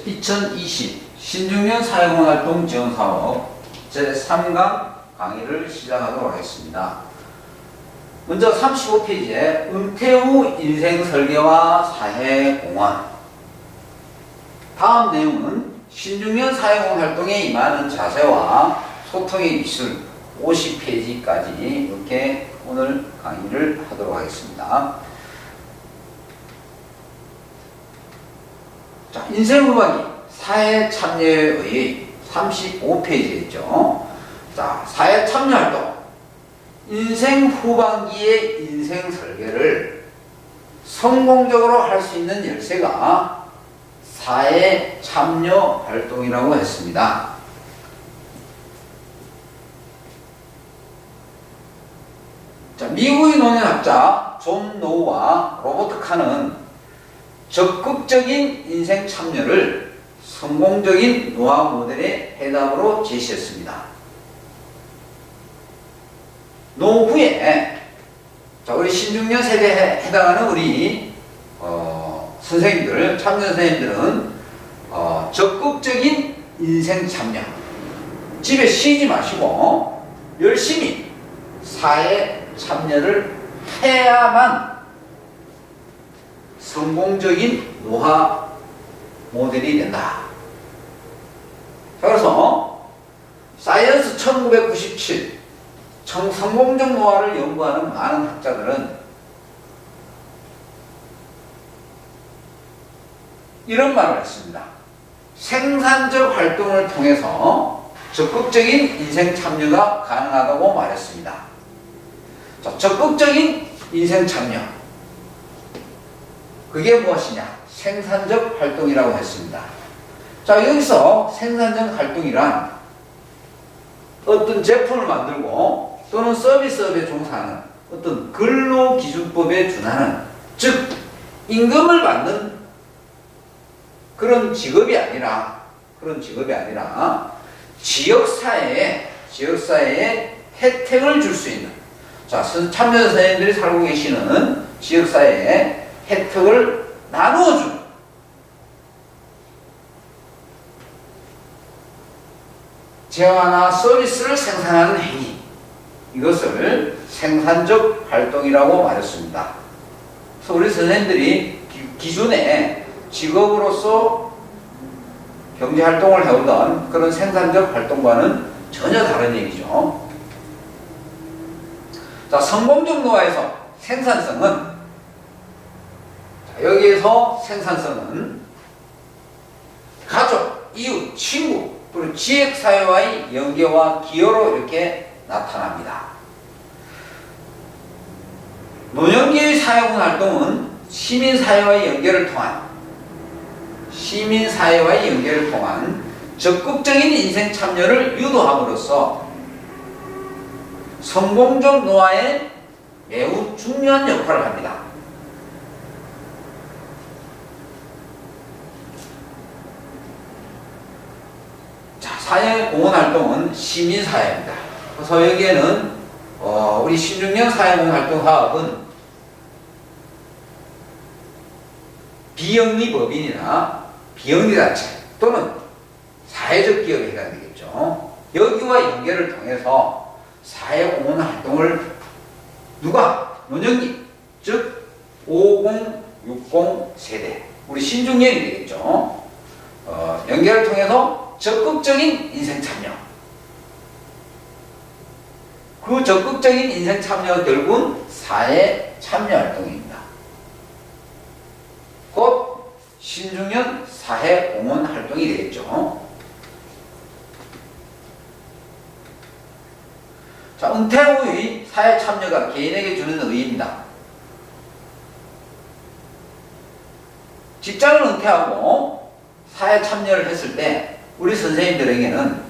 2020 신중년 사회공헌활동 지원사업 제3강 강의를 시작하도록 하겠습니다. 먼저 35페이지에 은퇴 후 인생설계와 사회공헌. 다음 내용은 신중년 사회공헌활동에 임하는 자세와 소통의 기술 50페이지까지 이렇게 오늘 강의를 하도록 하겠습니다. 자, 인생 후반기 사회 참여의 35페이지에 있죠. 자, 사회 참여 활동. 인생 후반기의 인생 설계를 성공적으로 할 수 있는 열쇠가 사회 참여 활동이라고 했습니다. 자, 미국의 노년학자 존 노우와 로버트 칸은 적극적인 인생 참여를 성공적인 노화 모델의 해답으로 제시했습니다. 노후에 자, 우리 신중년 세대에 해당하는 우리 선생님들, 참여 선생님들은 적극적인 인생 참여, 집에 쉬지 마시고 열심히 사회 참여를 해야만 성공적인 노화 모델이 된다. 그래서 사이언스 1997 성공적 노화를 연구하는 많은 학자들은 이런 말을 했습니다. 생산적 활동을 통해서 적극적인 인생 참여가 가능하다고 말했습니다. 자, 적극적인 인생 참여. 그게 무엇이냐? 생산적 활동이라고 했습니다. 자, 여기서 생산적 활동이란 어떤 제품을 만들고 또는 서비스업에 종사하는 어떤 근로기준법에 준하는, 즉 임금을 받는 그런 직업이 아니라 지역사회에 혜택을 줄 수 있는, 자, 참여 선생님들이 살고 계시는 지역사회에 혜택을 나누어주는 재화나 서비스를 생산하는 행위, 이것을 생산적 활동이라고 말했습니다. 그래서 우리 선생님들이 기존에 직업으로서 경제활동을 해오던 그런 생산적 활동과는 전혀 다른 얘기죠. 자, 성공적 노화에서 생산성은, 여기에서 생산성은 가족, 이웃, 친구, 그리고 지역사회와의 연계와 기여로 이렇게 나타납니다. 노년기의 사회공헌활동은 시민사회와의 연계를 통한 적극적인 인생 참여를 유도함으로써 성공적 노화에 매우 중요한 역할을 합니다. 사회공헌활동은 시민사회입니다. 그래서 여기에는 우리 신중년 사회공헌활동 사업은 비영리법인이나 비영리단체 또는 사회적 기업에 해당되겠죠. 여기와 연계를 통해서 사회공헌활동을 누가? 노년기, 즉 50, 60 세대, 우리 신중년이 되겠죠. 연계를 통해서 적극적인 인생 참여. 그 적극적인 인생 참여가 결국은 사회 참여 활동입니다. 곧 신중년 사회 공헌 활동이 되겠죠. 자, 은퇴 후의 사회 참여가 개인에게 주는 의의입니다. 직장을 은퇴하고 사회 참여를 했을 때 우리 선생님들에게는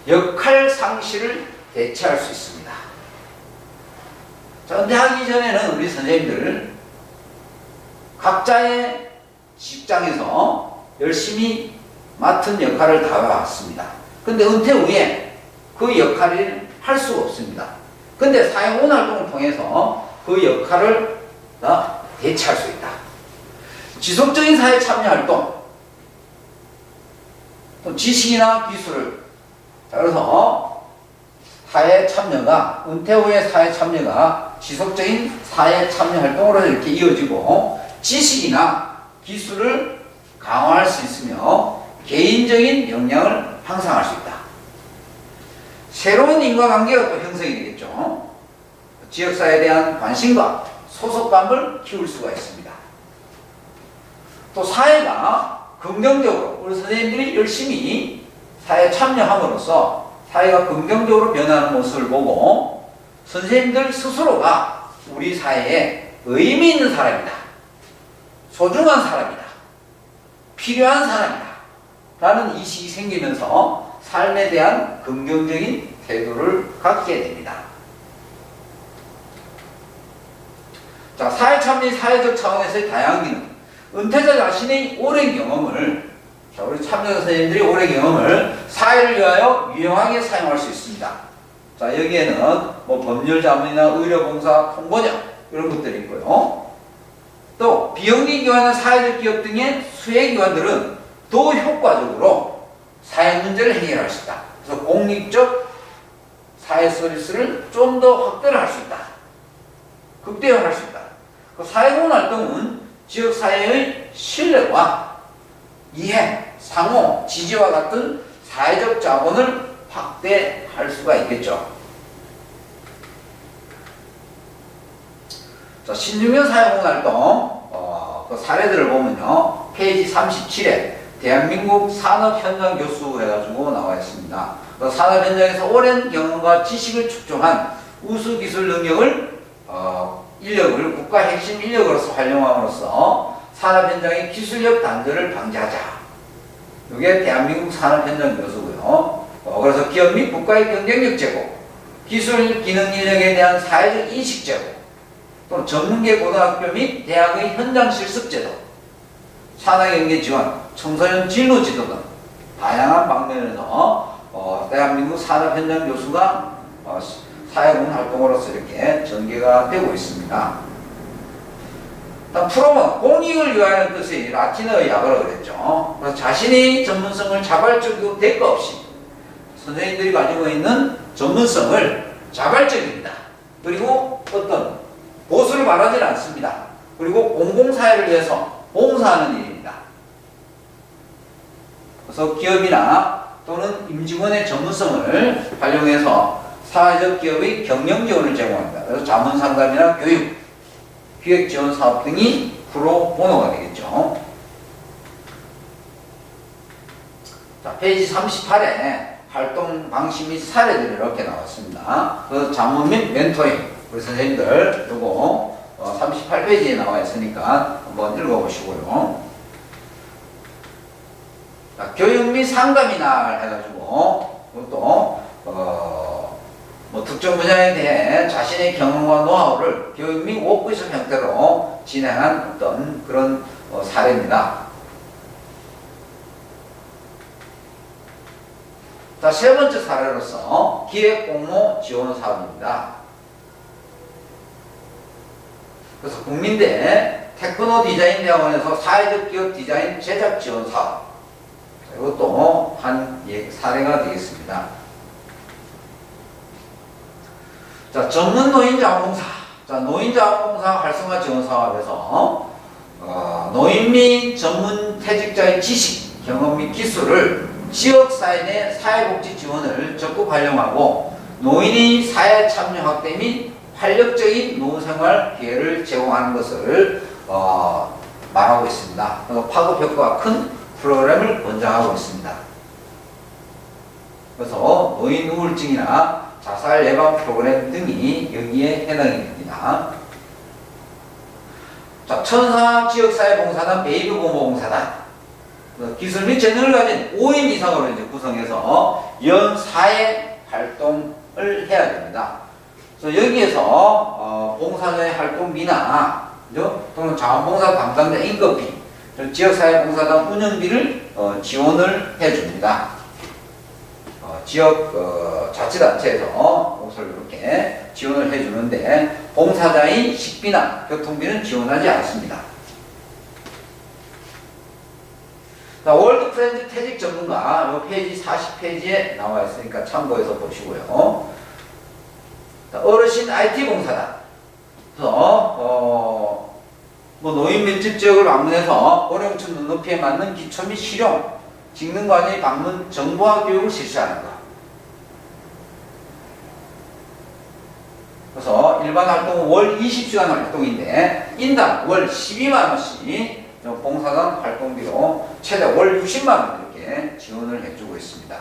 역할 상실을 대체할 수 있습니다. 자, 은퇴하기 전에는 우리 선생님들 각자의 직장에서 열심히 맡은 역할을 다해왔습니다. 근데 은퇴 후에 그 역할을 할 수가 없습니다. 근데 사회공헌활동을 통해서 그 역할을 대체할 수 있다. 지속적인 사회 참여 활동, 또 지식이나 기술을, 자, 그래서 사회 참여가, 은퇴 후의 사회 참여가 지속적인 사회 참여 활동으로 이렇게 이어지고, 지식이나 기술을 강화할 수 있으며 개인적인 역량을 향상할 수 있다. 새로운 인과관계가 또 형성이 되겠죠. 지역사회에 대한 관심과 소속감을 키울 수가 있습니다. 또 사회가 긍정적으로, 우리 선생님들이 열심히 사회에 참여함으로써 사회가 긍정적으로 변하는 모습을 보고 선생님들 스스로가 우리 사회에 의미 있는 사람이다, 소중한 사람이다, 필요한 사람이다 라는 인식이 생기면서 삶에 대한 긍정적인 태도를 갖게 됩니다. 자, 사회 참여, 사회적 차원에서의 다양한 기능. 은퇴자 자신의 오랜 경험을, 자, 우리 참여자 선생님들이 오랜 경험을 사회를 위하여 유용하게 사용할 수 있습니다. 자, 여기에는 뭐 법률 자문이나 의료봉사, 통번역 이런 것들이 있고요. 또 비영리 기관이나 사회적 기업 등의 수혜 기관들은 더 효과적으로 사회 문제를 해결할 수 있다. 그래서 공익적 사회 서비스를 좀 더 확대를 할 수 있다. 극대화할 수 있다. 그 사회공헌 활동은 지역사회의 신뢰와 이해, 상호, 지지와 같은 사회적 자본을 확대할 수가 있겠죠. 자, 신중면 사회공헌 활동 그 사례들을 보면요, 페이지 37에 대한민국 산업현장 교수 해가지고 나와 있습니다. 그 산업 현장에서 오랜 경험과 지식을 축적한 우수 기술 능력을 인력을 국가 핵심 인력으로서 활용함으로써 산업 현장의 기술력 단절을 방지하자. 이게 대한민국 산업 현장 교수고요. 그래서 기업 및 국가의 경쟁력 제고, 기술 기능 인력에 대한 사회적 인식 제고, 또 전문계 고등학교 및 대학의 현장 실습 제도, 산학연계 지원, 청소년 진로 지도 등 다양한 방면에서 대한민국 산업 현장 교수가 사회공헌 활동으로서 이렇게 전개가 되고 있습니다. 프로모, 공익을 위하여는 뜻이 라틴어 약어로 그랬죠. 그래서 자신의 전문성을 자발적이고 대가 없이 선생님들이 가지고 있는 전문성을 자발적입니다. 그리고 어떤 보수를 바라지 않습니다. 그리고 공공사회를 위해서 봉사하는 일입니다. 그래서 기업이나 또는 임직원의 전문성을 활용해서 사회적 기업의 경영 지원을 제공합니다. 그래서 자문 상담이나 교육, 기획 지원 사업 등이 프로보노가 되겠죠. 자, 페이지 38에 활동 방식 및 사례들이 이렇게 나왔습니다. 그래서 자문 및 멘토링, 우리 선생님들 요거 38페이지에 나와 있으니까 한번 읽어보시고요. 자, 교육 및 상담이 날 해가지고 이것도 뭐 특정 분야에 대해 자신의 경험과 노하우를 교육 및 워크숍 형태로 진행한 어떤 그런 사례입니다. 자, 세 번째 사례로서 기획 공모 지원 사업입니다. 그래서 국민대 테크노 디자인 대학원에서 사회적 기업 디자인 제작 지원 사업, 이것도 한 사례가 되겠습니다. 자, 전문 노인자원봉사. 자, 노인자원봉사 활성화 지원 사업에서 노인 및 전문 퇴직자의 지식, 경험 및 기술을 지역사회 내 사회복지 지원을 적극 활용하고 노인의 사회 참여 확대 및 활력적인 노후생활 기회를 제공하는 것을 말하고 있습니다. 파급 효과가 큰 프로그램을 권장하고 있습니다. 그래서 노인 우울증이나 자살 예방 프로그램 등이 여기에 해당이 됩니다. 자, 천사 지역사회봉사단, 베이비 부모봉사단, 기술 및 재능을 가진 5인 이상으로 이제 구성해서 연 4회 활동을 해야 됩니다. 그래서 여기에서 봉사자의 활동비나 또는 자원봉사 담당자 인건비, 지역사회봉사단 운영비를 지원을 해줍니다. 지역 자치단체에서 그것을 이렇게 지원을 해주는데 봉사자의 식비나 교통비는 지원하지 않습니다. 자, 월드 프렌즈 퇴직 전문가, 요 페이지 40페이지에 나와 있으니까 참고해서 보시고요. 자, 어르신 IT 봉사단. 그래서, 노인 밀집 지역을 방문해서 고령층 눈높이에 맞는 기초 및 실용, 직능관리 방문 정보화 교육을 실시하는 것. 그래서 일반 활동은 월 20시간 활동인데 인당 월 12만원씩 봉사단 활동비로 최대 월 60만원 이렇게 지원을 해주고 있습니다.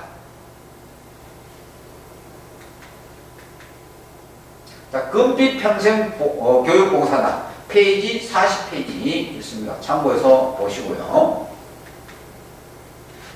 자, 금빛 평생 교육봉사단 페이지 40페이지 있습니다. 참고해서 보시고요.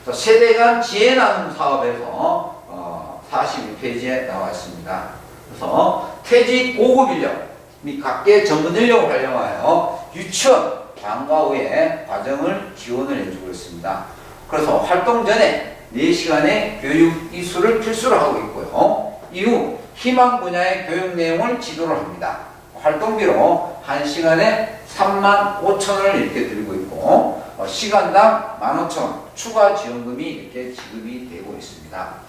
자, 세대 간 지혜 나눔 사업에서 41페이지에 나와 있습니다. 그래서 퇴직 고급 인력 및 각계 전문 인력을 활용하여 유치원, 방과 후에 과정을 지원을 해주고 있습니다. 그래서 활동 전에 4시간의 교육 이수를 필수로 하고 있고요. 이후 희망 분야의 교육 내용을 지도를 합니다. 활동비로 1시간에 35,000원을 이렇게 들고 있고 시간당 15,000원 추가 지원금이 이렇게 지급이 되고 있습니다.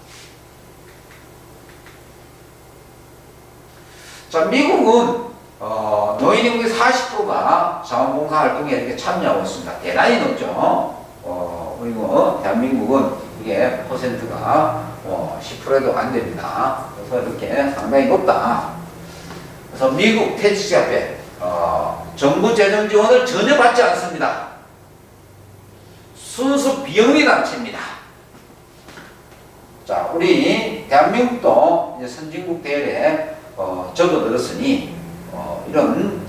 자, 미국은 노인 인구의 40%가 자원봉사 활동에 이렇게 참여하고 있습니다. 대단히 높죠. 그리고 대한민국은 이게 퍼센트가 10%도 안 됩니다. 그래서 이렇게 상당히 높다. 그래서 미국 퇴직자협회 정부 재정 지원을 전혀 받지 않습니다. 순수 비영리 단체입니다. 자, 우리 대한민국도 이제 선진국 대열에 접어들었으니 이런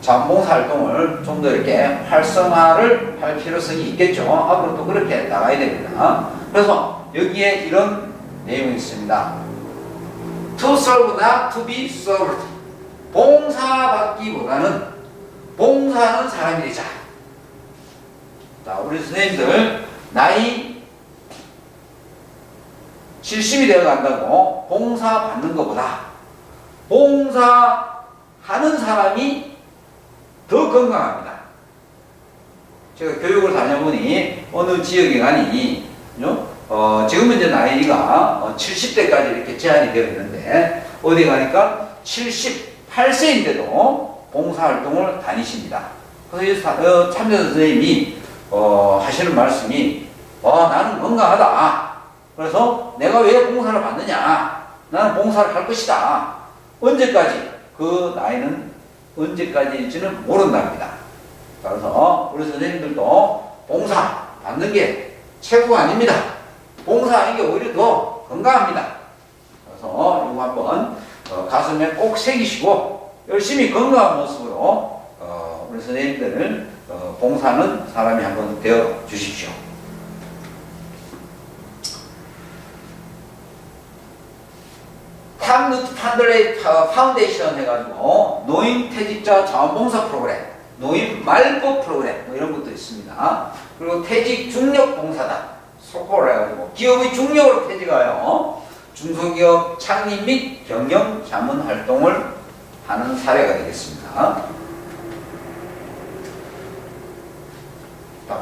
자원봉사 활동을 좀 더 이렇게 활성화를 할 필요성이 있겠죠. 앞으로 또 그렇게 나가야 됩니다. 그래서 여기에 이런 내용이 있습니다. To serve, not to be served. 봉사받기보다는 봉사하는 사람이 되자. 자, 우리 선생님들 나이 70이 되어 간다고 봉사 받는 것보다 봉사하는 사람이 더 건강합니다. 제가 교육을 다녀보니 어느 지역에 가니 지금은 이제 나이가 70대까지 이렇게 제한이 되어 있는데 어디 가니까 78세인데도 봉사활동을 다니십니다. 그래서 참여자 선생님이 하시는 말씀이 나는 건강하다. 그래서 내가 왜 봉사를 받느냐? 나는 봉사를 할 것이다. 언제까지? 그 나이는 언제까지일지는 모른답니다. 그래서 우리 선생님들도 봉사 받는 게 최고가 아닙니다. 봉사하는 게 오히려 더 건강합니다. 그래서 이거 한번 가슴에 꼭 새기시고 열심히 건강한 모습으로 우리 선생님들을 봉사하는 사람이 한번 되어 주십시오. 탐루트 판들레이 파운데이션 해가지고 노인 퇴직자 자원봉사 프로그램, 노인 말법 프로그램 이런 것도 있습니다. 그리고 퇴직 중력 봉사단 소코를 해가지고 기업의 중력으로 퇴직하여 중소기업 창립 및 경영 자문 활동을 하는 사례가 되겠습니다.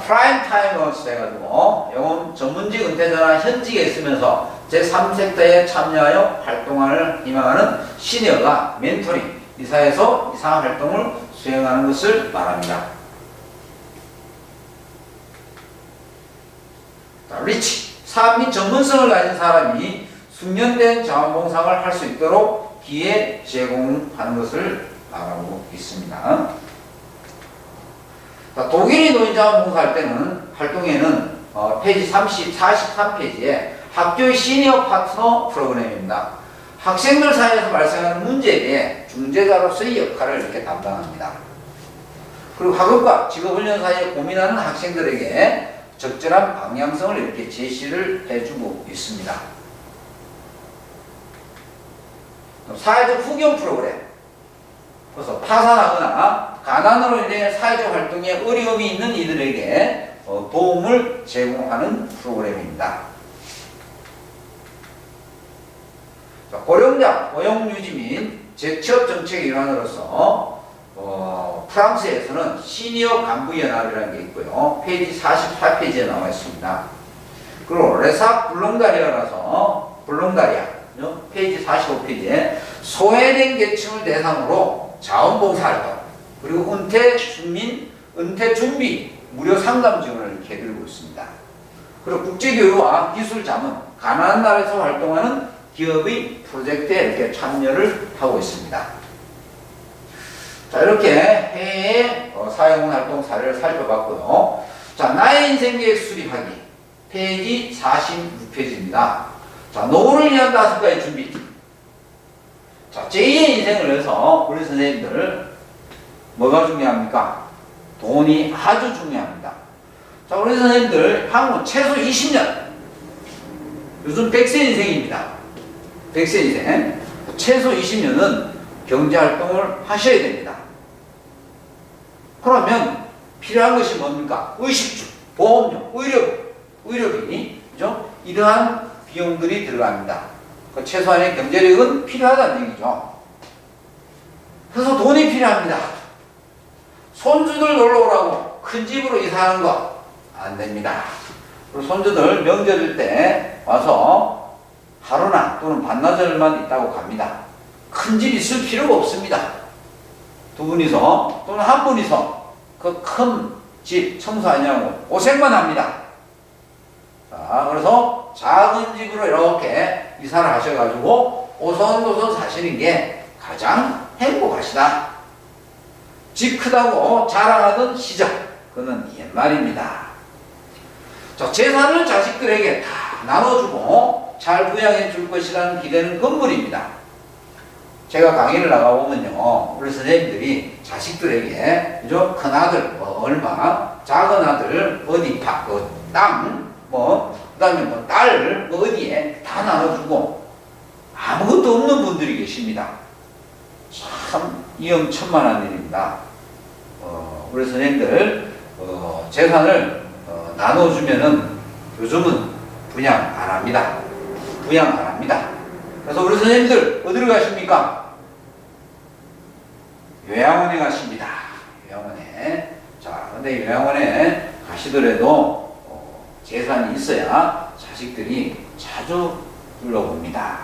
프라임 타임런스 해가지고 영업 전문직 은퇴자나 현직에 있으면서 제3섹터에 참여하여 활동을 희망하는 시니어가 멘토링, 이사에서 이사 활동을 수행하는 것을 말합니다. 리치, 사업 및 전문성을 가진 사람이 숙련된 자원봉사를 할 수 있도록 기회 제공하는 것을 말하고 있습니다. 독일이 노인자원봉사 할 때는 활동에는 페이지 43페이지에 학교의 시니어 파트너 프로그램입니다. 학생들 사이에서 발생하는 문제에 대해 중재자로서의 역할을 이렇게 담당합니다. 그리고 학업과 직업훈련 사이에 고민하는 학생들에게 적절한 방향성을 이렇게 제시를 해주고 있습니다. 사회적 후견 프로그램. 그래서 파산하거나 가난으로 인해 사회적 활동에 어려움이 있는 이들에게 도움을 제공하는 프로그램입니다. 고령자 고용유지 및 재취업 정책의 일환으로서 프랑스에서는 시니어 간부연합이라는 게 있고요. 페이지 44페이지에 나와 있습니다. 그리고 레사 블롱다리아라서 블롱다리아 페이지 45페이지에 소외된 계층을 대상으로 자원봉사활동 그리고 은퇴 준비 무료 상담 지원을 이렇게 해드리고 있습니다. 그리고 국제교류와 기술자문 가난한 나라에서 활동하는 기업의 프로젝트에 이렇게 참여를 하고 있습니다. 자, 이렇게 해외 사회공헌활동 사례를 살펴봤고요. 자, 나의 인생계획 수립하기 페이지 46페이지입니다. 자, 노후를 위한 5가지 준비. 자, 제2의 인생을 위해서 우리 선생님들 뭐가 중요합니까? 돈이 아주 중요합니다. 자, 우리 선생님들 향후 최소 20년 요즘 100세 인생입니다. 100세 인생 최소 20년은 경제활동을 하셔야 됩니다. 그러면 필요한 것이 뭡니까? 의식주, 보험료, 의료비, 그죠? 이러한 비용들이 들어갑니다. 그 최소한의 경제력은 필요하다는 얘기죠. 그래서 돈이 필요합니다. 손주들 놀러 오라고 큰 집으로 이사하는 거 안 됩니다. 그리고 손주들 명절일 때 와서 하루나 또는 반나절만 있다고 갑니다. 큰 집 있을 필요가 없습니다. 두 분이서 또는 한 분이서 그 큰 집 청소하냐고 고생만 합니다. 자, 그래서 작은 집으로 이렇게 이사를 하셔가지고 오손도손 사시는 게 가장 행복하시다. 집 크다고 자랑하던 시절, 그는 옛말입니다. 자, 재산을 자식들에게 다 나눠주고 잘 부양해 줄 것이라는 기대는 건물입니다. 제가 강의를 나가보면요, 우리 선생님들이 자식들에게, 그죠? 큰 아들, 얼마, 작은 아들, 어디, 땅, 그 다음에 딸, 어디에 다 나눠주고 아무것도 없는 분들이 계십니다. 참, 위험천만한 일입니다. 우리 선생님들, 재산을 나눠주면은 요즘은 분양 안 합니다. 부양 안 합니다. 그래서 우리 선생님들 어디로 가십니까? 요양원에 가십니다. 요양원에. 자, 근데 요양원에 가시더라도 재산이 있어야 자식들이 자주 둘러봅니다.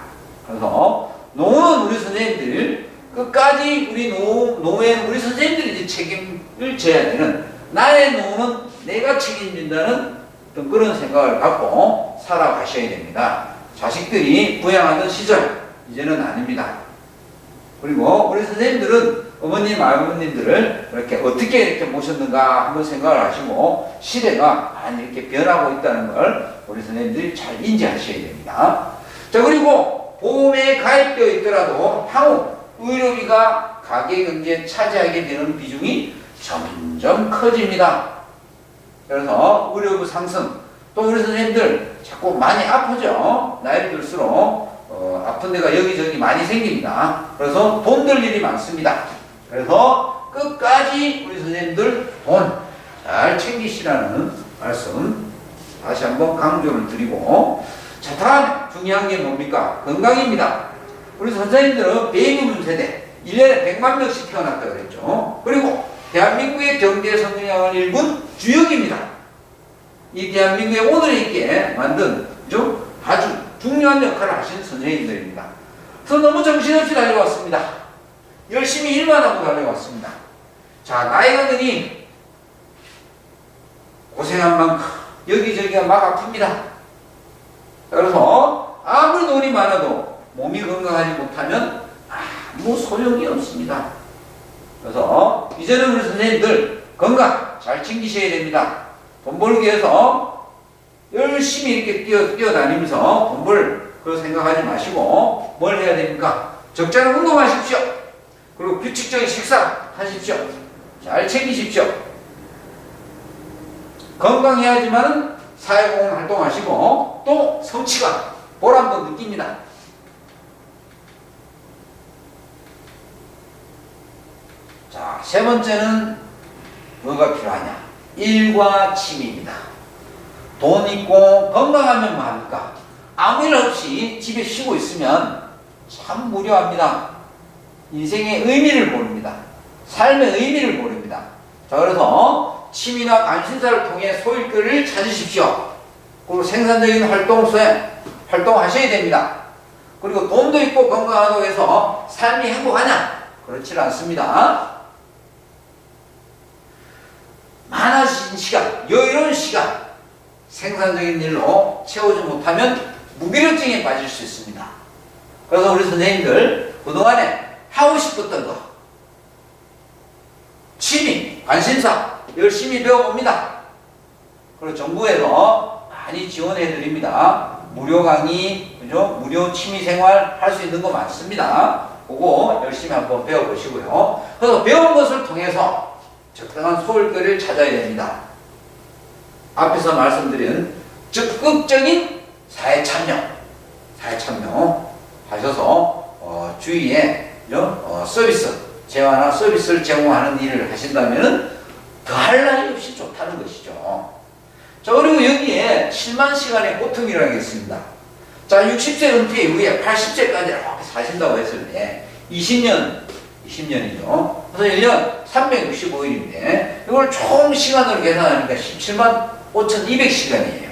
그래서 노후는 우리 선생님들 끝까지 우리 노후에는 우리 선생님들이 책임을 져야 되는, 나의 노후는 내가 책임진다는 어떤 그런 생각을 갖고 살아가셔야 됩니다. 자식들이 부양하던 시절 이제는 아닙니다. 그리고 우리 선생님들은 어머님, 아버님들을 어떻게 이렇게 모셨는가 한번 생각을 하시고 시대가 많이 이렇게 변하고 있다는 걸 우리 선생님들이 잘 인지하셔야 됩니다. 자, 그리고 보험에 가입되어 있더라도 향후 의료비가 가계경제에 차지하게 되는 비중이 점점 커집니다. 그래서 의료비 상승, 또 우리 선생님들 자꾸 많이 아프죠. 나이를 들수록 아픈 데가 여기저기 많이 생깁니다. 그래서 돈 들 일이 많습니다. 그래서 끝까지 우리 선생님들 돈 잘 챙기시라는 말씀 다시 한번 강조를 드리고, 자, 다음 중요한 게 뭡니까? 건강입니다. 우리 선생님들은 베이비붐 세대 1년에 100만 명씩 태어났다고 그랬죠. 그리고 대한민국의 경제 성장을 일군 주역입니다. 이 대한민국의 오늘을 있게 만든 아주 중요한 역할을 하신 선생님들입니다. 그래서 너무 정신없이 달려왔습니다. 열심히 일만 하고 달려왔습니다. 자, 나이가 드니 고생한 만큼 여기저기가 막 아픕니다. 그래서 아무리 돈이 많아도 몸이 건강하지 못하면 아무 소용이 없습니다. 그래서 이제는 우리 선생님들 건강 잘 챙기셔야 됩니다. 돈 벌기 위해서 열심히 이렇게 뛰어다니면서 돈 벌 그런 생각하지 마시고 뭘 해야 됩니까? 적절한 운동하십시오. 그리고 규칙적인 식사 하십시오. 잘 챙기십시오. 건강해야지만은 사회공헌 활동하시고 또 성취감, 보람도 느낍니다. 자, 세 번째는 뭐가 필요하냐? 일과 취미입니다. 돈 있고 건강하면 뭐합니까? 아무 일 없이 집에 쉬고 있으면 참 무료합니다. 인생의 의미를 모릅니다. 삶의 의미를 모릅니다. 자, 그래서 취미나 관심사를 통해 소일거리를 찾으십시오. 그리고 생산적인 활동하셔야 됩니다. 그리고 돈도 있고 건강하다고 해서 삶이 행복하냐? 그렇지 않습니다. 많아진 시간, 여유로운 시간, 생산적인 일로 채우지 못하면 무기력증에 빠질 수 있습니다. 그래서 우리 선생님들 그동안에 하고 싶었던 거, 취미, 관심사 열심히 배워봅니다. 그리고 정부에서 많이 지원해 드립니다. 무료 강의, 그죠? 무료 취미 생활 할 수 있는 거 많습니다. 그거 열심히 한번 배워보시고요. 그래서 배운 것을 통해서 적당한 소일거리를 찾아야 됩니다. 앞에서 말씀드린 적극적인 사회 참여 하셔서 주위에 서비스, 재화나 서비스를 제공하는 일을 하신다면 더할 나위 없이 좋다는 것이죠. 자, 그리고 여기에 7만 시간의 고통이라는 게 있습니다. 자, 60세 은퇴 이후에 80세까지 이렇게 사신다고 했을 때 20년이죠. 그래서 1년 365일인데 이걸 총 시간으로 계산하니까 17만 5,200시간이에요.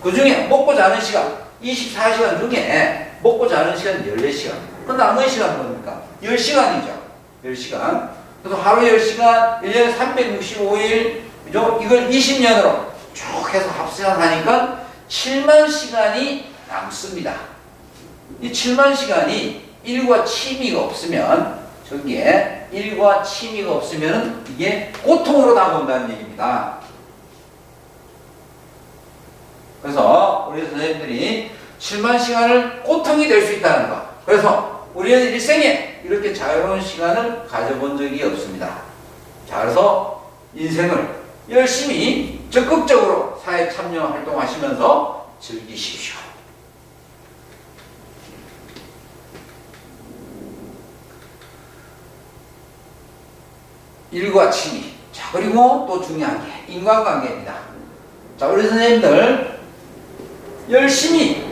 그 중에 먹고 자는 시간 24시간 중에 먹고 자는 시간 14시간. 그 남은 시간 뭡니까? 10시간이죠. 10시간. 그래서 하루 10시간, 1년에 365일, 그죠? 이걸 20년으로 쭉 해서 합산하니까 7만 시간이 남습니다. 이 7만 시간이 일과 취미가 없으면, 저기에 일과 취미가 없으면 이게 고통으로 다가온다는 얘기입니다. 그래서 우리 선생님들이 7만 시간을 고통이 될 수 있다는 것. 그래서 우리는 일생에 이렇게 자유로운 시간을 가져본 적이 없습니다. 자, 그래서 인생을 열심히 적극적으로 사회 참여 활동하시면서 즐기십시오. 일과 취미. 자, 그리고 또 중요한 게 인간관계입니다. 자, 우리 선생님들 열심히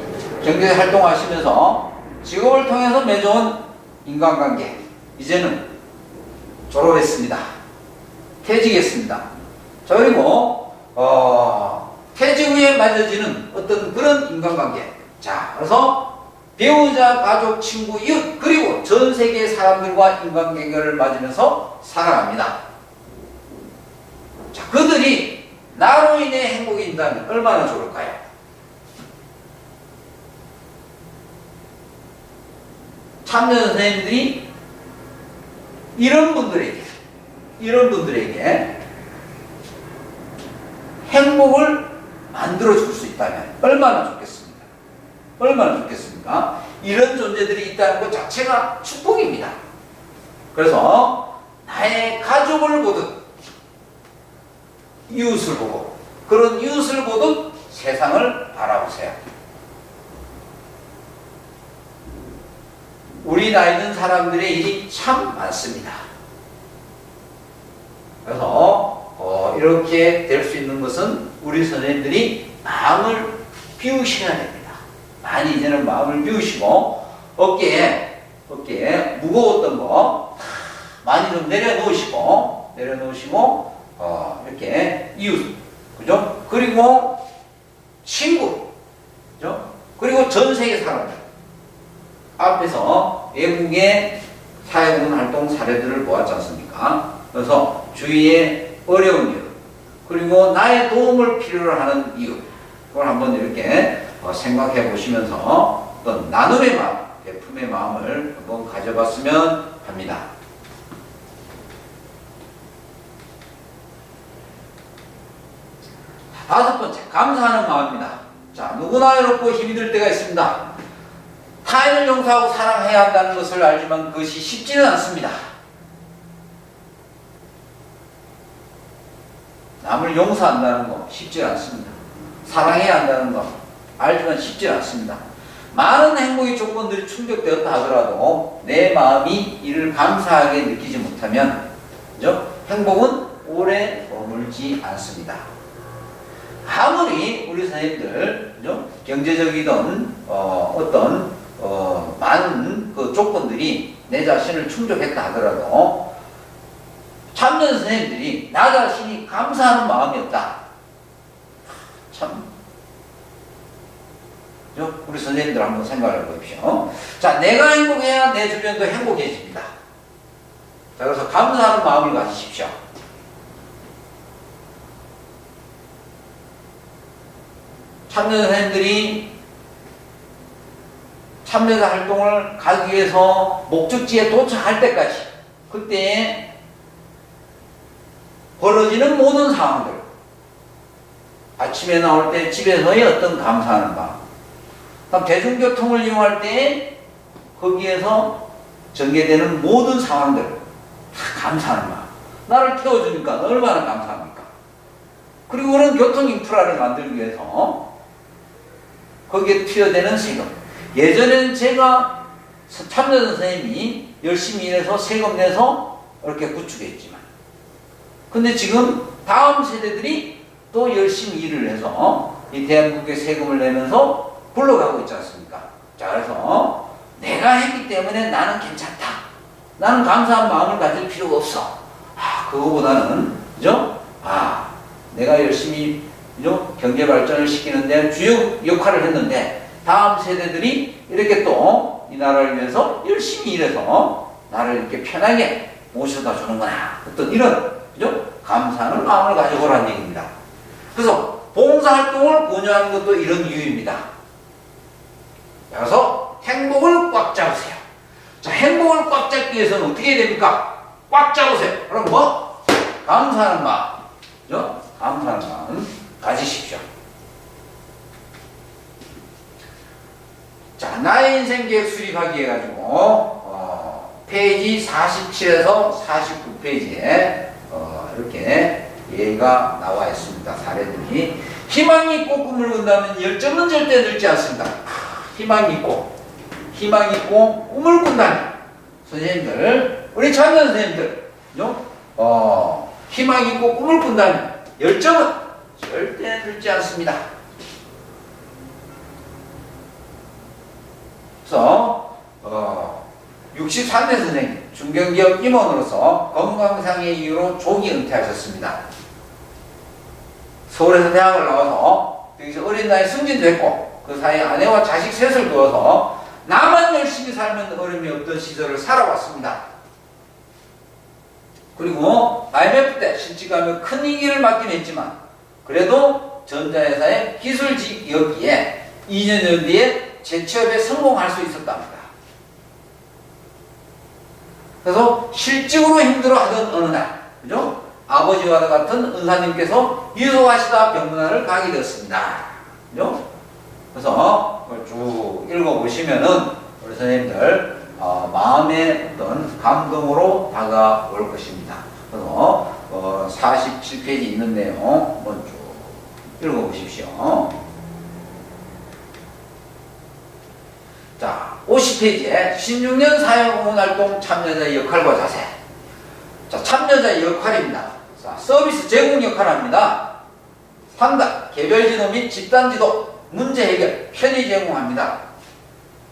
경제 활동하시면서 직업을 통해서 맺어온 인간관계, 이제는 졸업했습니다. 퇴직했습니다. 자, 그리고 퇴직 후에 맺어지는 어떤 그런 인간관계. 자, 그래서 배우자, 가족, 친구, 이웃, 그리고 전 세계 사람들과 인간관계를 맺으면서 살아갑니다. 자, 그들이 나로 인해 행복해진다면 얼마나 좋을까요? 참여 선생님들이 이런 분들에게 행복을 만들어줄 수 있다면 얼마나 좋겠습니까? 얼마나 좋겠습니까? 이런 존재들이 있다는 것 자체가 축복입니다. 그래서 나의 가족을 보듯 이웃을 보고, 그런 이웃을 보듯 세상을 바라보세요. 우리 나이 든 사람들의 일이 참 많습니다. 그래서 이렇게 될 수 있는 것은 우리 선생님들이 마음을 비우셔야 됩니다. 많이 이제는 마음을 비우시고 어깨에 무거웠던 거 많이 좀 내려놓으시고 이렇게 이웃, 그죠? 그리고 친구, 그죠? 그리고 전 세계 사람들 앞에서 외국의 사회공헌 활동 사례들을 보았지 않습니까? 그래서 주위에 어려운 이웃, 그리고 나의 도움을 필요로 하는 이웃, 그걸 한번 이렇게 생각해 보시면서 어떤 나눔의 마음, 베품의 마음을 한번 가져봤으면 합니다. 다섯 번째, 감사하는 마음입니다. 자, 누구나 외롭고 힘이 들 때가 있습니다. 타인을 용서하고 사랑해야 한다는 것을 알지만 그것이 쉽지는 않습니다. 남을 용서한다는 거 쉽지 않습니다. 사랑해야 한다는 거 알지만 쉽지 않습니다. 많은 행복의 조건들이 충족되었다 하더라도 내 마음이 이를 감사하게 느끼지 못하면, 그죠? 행복은 오래 머물지 않습니다. 아무리 우리 선생님들, 그죠? 경제적이든 어떤 많은 그 조건들이 내 자신을 충족했다 하더라도 참여자 선생님들이 나 자신이 감사하는 마음이 없다. 참, 우리 선생님들 한번 생각을 해보십시오. 자, 내가 행복해야 내 주변도 행복해집니다. 자, 그래서 감사하는 마음을 가지십시오. 참여자 선생님들이 참여자 활동을 가기 위해서 목적지에 도착할 때까지 그때 벌어지는 모든 상황들, 아침에 나올 때 집에서의 어떤 감사하는 마음, 그다음 대중교통을 이용할 때 거기에서 전개되는 모든 상황들 다 감사하는 마음. 나를 태워주니까 얼마나 감사합니까? 그리고 그런 교통 인프라를 만들기 위해서 거기에 투여되는 세금. 예전에는 제가 참여자 선생님이 열심히 일해서 세금 내서 이렇게 구축했지만, 근데 지금 다음 세대들이 또 열심히 일을 해서 이 대한민국의 세금을 내면서 굴러가고 있지 않습니까? 자, 그래서 내가 했기 때문에 나는 괜찮다. 나는 감사한 마음을 가질 필요가 없어. 그거보다는, 그죠? 내가 열심히, 그죠? 경제 발전을 시키는데 주요 역할을 했는데 다음 세대들이 이렇게 또 이 나라를 위해서 열심히 일해서 나를 이렇게 편하게 모셔다 주는구나. 어떤 이런, 그죠? 감사하는 마음을 가져보라는 얘기입니다. 그래서 봉사활동을 권유하는 것도 이런 이유입니다. 그래서 행복을 꽉 잡으세요. 자, 행복을 꽉 잡기 위해서는 어떻게 해야 됩니까? 꽉 잡으세요. 그럼 뭐? 감사하는 마음. 그죠? 감사하는 마음 가지십시오. 자, 나의 인생 계획 수립하기 해가지고, 페이지 47에서 49페이지에, 이렇게 얘기가 나와 있습니다. 사례들이. 희망이 있고 꿈을 꾼다면 열정은 절대 늙지 않습니다. 희망이 있고 꿈을 꾼다면, 선생님들, 우리 참여 선생님들, 희망이 있고 꿈을 꾼다면 열정은 절대 늙지 않습니다. 그래서 63대 선생님, 중견기업 임원으로서 건강상의 이유로 조기 은퇴하셨습니다. 서울에서 대학을 나와서 여기서 어린 나이에 승진도 했고 그 사이에 아내와 자식 셋을 두어서 나만 열심히 살면 어려움이 없던 시절을 살아왔습니다. 그리고 IMF 때 실직하며 큰 위기를 맞긴 했지만 그래도 전자회사의 기술직이었기에 2년 뒤에 재취업에 성공할 수 있었답니다. 그래서 실직으로 힘들어하던 어느 날, 그죠? 아버지와 같은 은사님께서 유서하시다 병문안을 가게 되었습니다. 그죠? 그래서 쭉 읽어보시면은 우리 선생님들 마음의 어떤 감동으로 다가올 것입니다. 그래서 47페이지 있는 내용 한번 쭉 읽어보십시오. 자, 50페이지에 16년 사회공헌활동 참여자의 역할과 자세. 자, 참여자의 역할입니다. 자, 서비스 제공 역할을 합니다. 상담, 개별지도 및 집단지도, 문제 해결, 편의 제공합니다.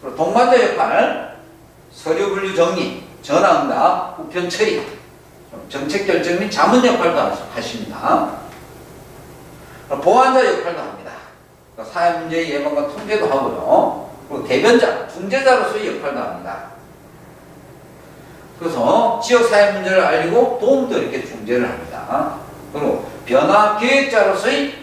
그리고 동반자 역할, 서류 분류 정리, 전화응답, 우편 처리, 정책 결정 및 자문 역할도 하십니다. 보완자 역할도 합니다. 사회 문제의 예방과 통제도 하고요. 그리고 대변자, 중재자로서의 역할도 합니다. 그래서 지역사회 문제를 알리고 도움도 이렇게 중재를 합니다. 그리고 변화 계획자로서의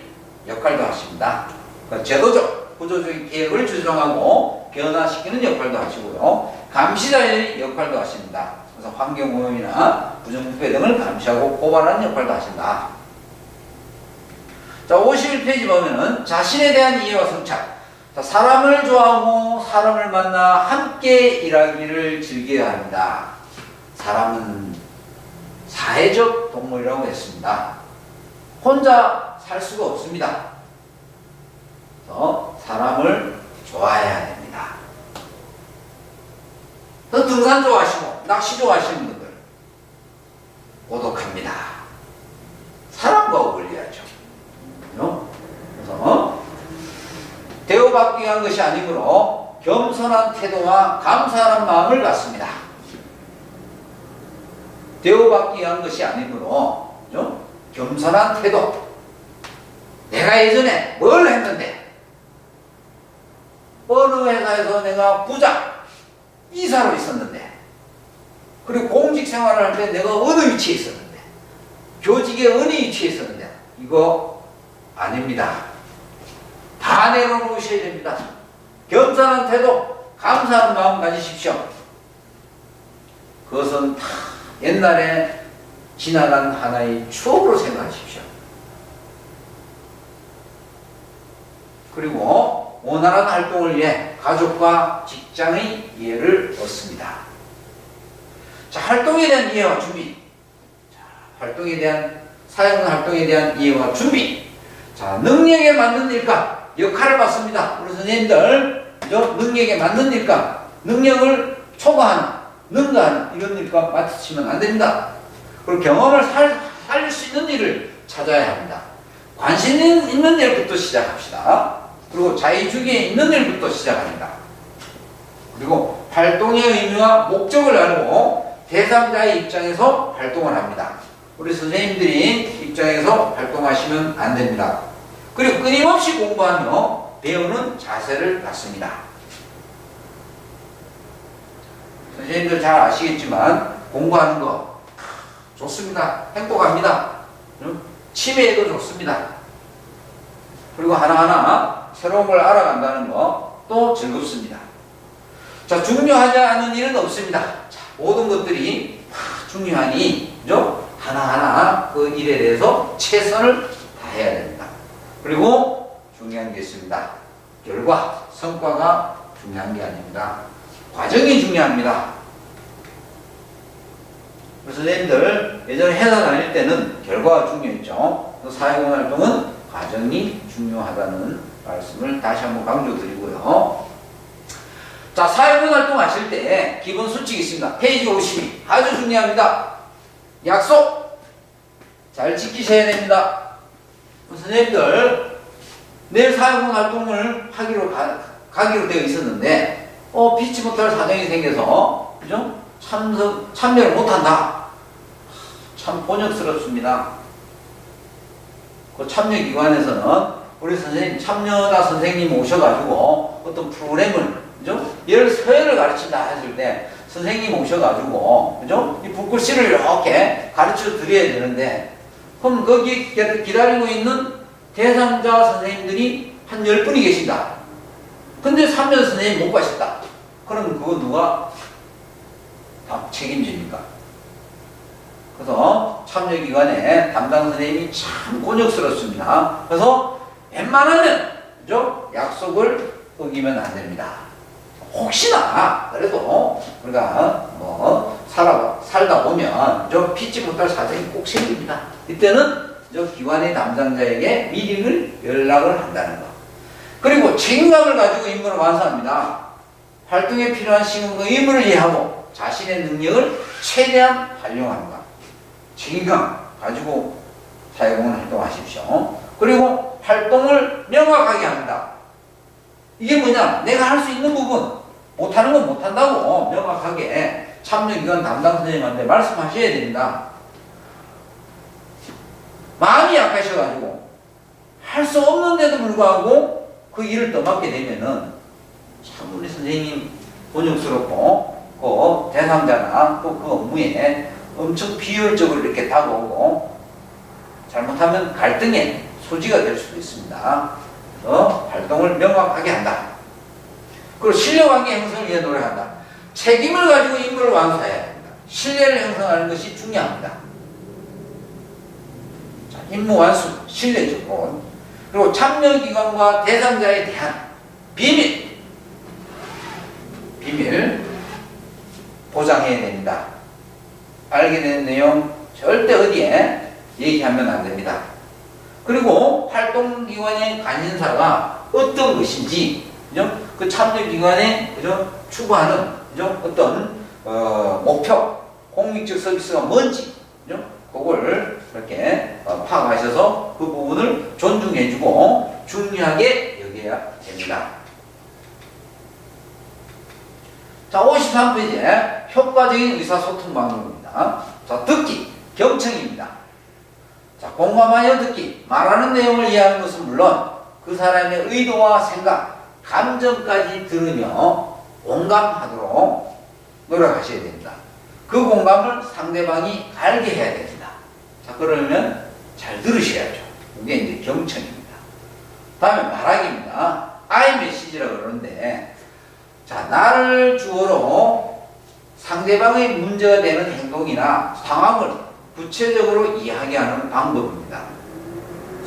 역할도 하십니다. 그러니까 제도적, 구조적인 계획을 조정하고 변화시키는 역할도 하시고요. 감시자의 역할도 하십니다. 그래서 환경오염이나 부정부패 등을 감시하고 고발하는 역할도 하신다. 자, 51페이지 보면은 자신에 대한 이해와 성찰. 자, 사람을 좋아하고 사람을 만나 함께 일하기를 즐겨야 합니다. 사람은 사회적 동물이라고 했습니다. 혼자 살 수가 없습니다. 그래서 사람을 좋아해야 됩니다. 또 등산 좋아하시고 낚시 좋아하시는 분들 고독합니다. 사람과 어울려야죠. 그래서 대우받기 위한 것이 아니므로 겸손한 태도와 감사하는 마음을 갖습니다. 대우받기 위한 것이 아니므로 그죠? 겸손한 태도. 내가 예전에 뭘 했는데 어느 회사에서 내가 부장, 이사로 있었는데 그리고 공직 생활을 할 때 내가 어느 위치에 있었는데 교직의 어느 위치에 있었는데 이거 아닙니다. 다 내려놓으셔야 됩니다. 겸손한 태도, 감사한 마음 가지십시오. 그것은 다 옛날에 지나간 하나의 추억으로 생각하십시오. 그리고 원활한 활동을 위해 가족과 직장의 이해를 얻습니다. 자, 활동에 대한 이해와 준비. 자, 활동에 대한, 사회문 활동에 대한 이해와 준비. 자, 능력에 맞는 일감, 역할을 받습니다. 우리 선생님들, 그죠? 능력에 맞는 일감, 능력을 초과하는, 능가하는 이런 일감 맡으시면 안 됩니다. 그리고 경험을 살릴 수 있는 일을 찾아야 합니다. 관심 있는 일부터 시작합시다. 그리고 자의주기에 있는 일부터 시작합니다. 그리고 활동의 의미와 목적을 알고 대상자의 입장에서 활동을 합니다. 우리 선생님들이 입장에서 활동하시면 안 됩니다. 그리고 끊임없이 공부하며 배우는 자세를 갖습니다. 선생님들 잘 아시겠지만 공부하는 거 좋습니다. 행복합니다. 치매에도 좋습니다. 그리고 하나하나 새로운 걸 알아간다는 거 또 즐겁습니다. 자, 중요하지 않은 일은 없습니다. 자, 모든 것들이 다 중요하니, 그죠? 하나하나 그 일에 대해서 최선을 다해야 됩니다. 그리고 중요한 게 있습니다. 결과, 성과가 중요한 게 아닙니다. 과정이 중요합니다. 선생님들 예전에 회사 다닐 때는 결과가 중요했죠. 사회공헌 활동은 과정이 중요하다는 말씀을 다시 한번 강조드리고요. 자, 사회공헌 활동 하실 때 기본 수칙이 있습니다. 페이지 52 아주 중요합니다. 약속 잘 지키셔야 됩니다. 선생님들 내일 사회공헌 활동을 가기로 되어 있었는데 피치 못할 사정이 생겨서 그죠? 참여를 못한다. 참 곤욕스럽습니다. 그 참여기관에서는 우리 선생님, 참여자 선생님 오셔가지고 어떤 프로그램을, 그죠? 예를 서예를 가르친다 했을 때 선생님 오셔가지고, 그죠? 이 붓글씨를 이렇게 가르쳐 드려야 되는데, 그럼 거기 기다리고 있는 대상자 선생님들이 한 10분이 계신다. 근데 참여자 선생님 못 가셨다. 그럼 그거 누가 다 책임집니까? 그래서 참여기관에 담당 선생님이 참 곤욕스럽습니다. 그래서 웬만하면 그죠? 약속을 어기면 안 됩니다. 혹시나 그래도 우리가 살다 보면 좀 피치 못할 사정이 꼭 생깁니다. 이때는 저 기관의 담당자에게 미리 연락을 한다는 것. 그리고 책임감을 가지고 임무를 완수합니다. 활동에 필요한 시간과 의무를 이해하고 자신의 능력을 최대한 활용하는 것. 책임감 가지고 사회공헌 활동하십시오. 그리고 활동을 명확하게 합니다. 이게 뭐냐? 내가 할 수 있는 부분, 못하는 건 못한다고 명확하게 참여기관 담당 선생님한테 말씀하셔야 됩니다. 마음이 약하셔가지고 할 수 없는데도 불구하고 그 일을 떠맡게 되면은 참 우리 선생님 곤욕스럽고 그 대상자나 또 그 업무에 엄청 비효율적으로 이렇게 다가오고 잘못하면 갈등의 소지가 될 수도 있습니다. 활동을 명확하게 한다. 그리고 신뢰관계 형성을 위해 노력한다. 책임을 가지고 임무를 완수해야 됩니다. 신뢰를 형성하는 것이 중요합니다. 자, 임무 완수, 신뢰적으로. 그리고 참여기관과 대상자에 대한 비밀 보장해야 됩니다. 알게 된 내용 절대 어디에 얘기하면 안 됩니다. 그리고 활동기관의 관심사가 어떤 것인지, 그죠? 그 참여기관에, 그죠? 추구하는, 그죠? 어떤, 목표, 공익적 서비스가 뭔지, 그죠? 그걸 이렇게 파악하셔서 그 부분을 존중해주고 중요하게 여겨야 됩니다. 자, 53페이지에 효과적인 의사소통 방법입니다. 자, 듣기, 경청입니다. 자, 공감하여 듣기, 말하는 내용을 이해하는 것은 물론 그 사람의 의도와 생각, 감정까지 들으며 공감하도록 노력하셔야 됩니다. 그 공감을 상대방이 알게 해야 됩니다. 자, 그러면 잘 들으셔야죠. 이게 이제 경청입니다. 다음에 말하기입니다. I 메시지라고 그러는데, 자, 나를 주어로 상대방의 문제가 되는 행동이나 상황을 구체적으로 이야기하는 방법입니다.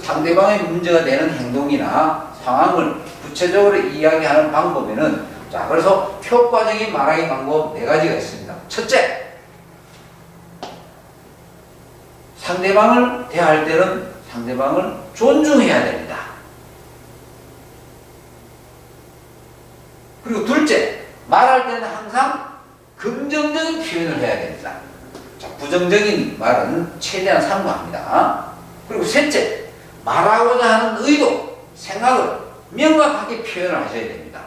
상대방의 문제가 되는 행동이나 상황을 구체적으로 이야기하는 방법에는, 자, 그래서 효과적인 말하기 방법 4가지가 있습니다. 첫째, 상대방을 대할 때는 상대방을 존중해야 됩니다. 그리고 둘째, 말할 때는 항상 긍정적인 표현을 해야 됩니다. 자, 부정적인 말은 최대한 삼가합니다. 그리고 셋째, 말하고자 하는 의도, 생각을 명확하게 표현을 하셔야 됩니다.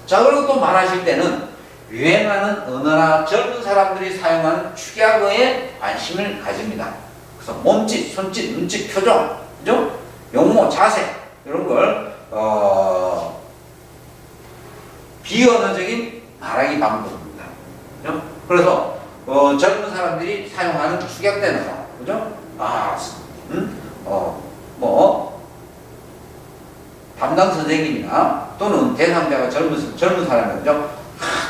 자, 그리고 또 말하실 때는 유행하는 언어나 젊은 사람들이 사용하는 축약어에 관심을 가집니다. 그래서 몸짓, 손짓, 눈짓, 표정, 그죠? 용어, 자세 이런 걸 비언어적인 말하기 방법입니다. 그죠? 그래서 젊은 사람들이 사용하는 축약된 언어, 그죠? 담당 선생님이나 또는 대상자가 젊은 사람이죠.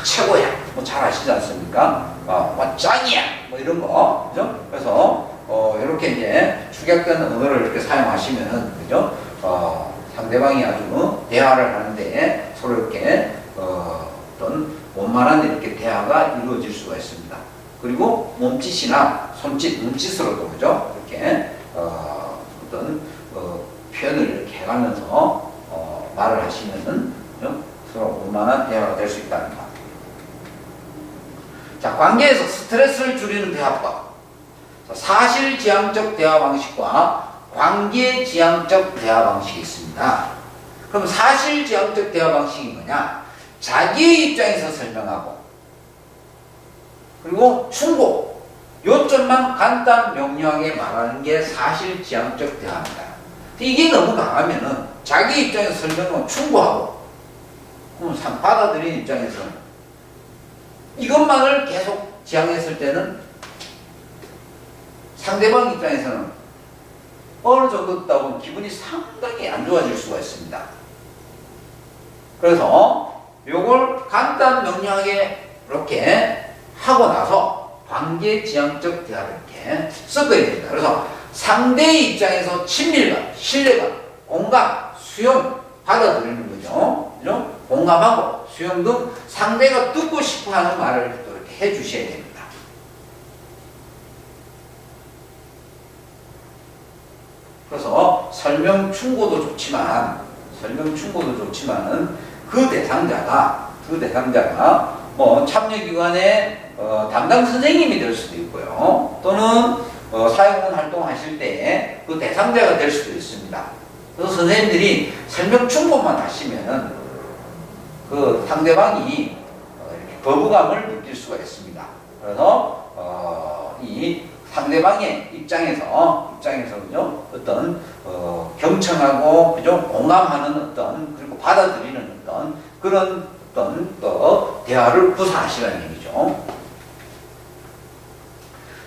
최고야. 뭐 잘 아시지 않습니까? 짱이야. 뭐 이런 거. 그죠? 그래서, 이렇게 이제 축약된 언어를 이렇게 사용하시면은, 그죠? 상대방이 아주 대화를 하는데 서로 이렇게, 어떤 원만한 이렇게 대화가 이루어질 수가 있습니다. 그리고 몸짓이나 손짓, 눈짓으로도, 그죠? 이렇게, 어떤, 표현을 이렇게 해가면서, 말을 하시면은, 그죠? 서로 원만한 대화가 될 수 있다는 것. 자, 관계에서 스트레스를 줄이는 대화법. 사실지향적 대화 방식과 관계지향적 대화 방식이 있습니다. 그럼 사실지향적 대화 방식이 뭐냐? 자기의 입장에서 설명하고, 그리고 충고, 요점만 간단 명료하게 말하는 게 사실지향적 대화입니다. 이게 너무 강하면은 자기 입장에서 설명하고 충고하고, 그럼 받아들이는 입장에서는 이것만을 계속 지향했을 때는 상대방 입장에서는 어느 정도 듣다 보면 기분이 상당히 안 좋아질 수가 있습니다. 그래서 요걸 간단 명료하게 이렇게 하고 나서 관계지향적 대화를 이렇게 섞어야 됩니다. 그래서 상대의 입장에서 친밀감, 신뢰감, 공감, 수용, 받아들이는 거죠. 그죠? 공감하고 수용 등 상대가 듣고 싶어 하는 말을 또 이렇게 해 주셔야 됩니다. 그래서 설명 충고도 좋지만 그 대상자가 뭐 참여기관의 담당 선생님이 될 수도 있고요. 또는 사회공헌 활동하실 때 그 대상자가 될 수도 있습니다. 그래서 선생님들이 설명 충고만 하시면 그 상대방이 이렇게 거부감을 느낄 수가 있습니다. 그래서 이 상대방의 입장에서 그죠? 어떤 경청하고 그죠? 공감하는 어떤 그리고 받아들이는 어떤 그런 어떤 대화를 구사하시라는 얘기죠.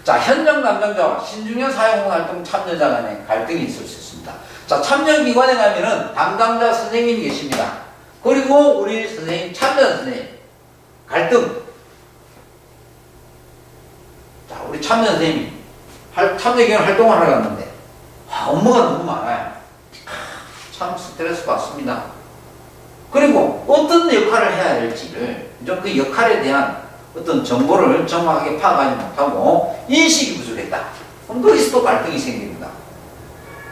자, 현장 담당자와 신중현 사회공헌활동 참여자 간의 갈등이 있을 수 있습니다. 자, 참여기관에 가면은 담당자 선생님이 계십니다. 그리고 우리 선생님, 참여자 선생님, 갈등. 자, 우리 참여자 선생님이 참여기관 활동을 하러 갔는데, 업무가 너무 많아요. 참 스트레스 받습니다. 그리고 어떤 역할을 해야 될지를, 그 역할에 대한 어떤 정보를 정확하게 파악하지 못하고 인식이 부족했다. 그럼 거기서 또 갈등이 생깁니다.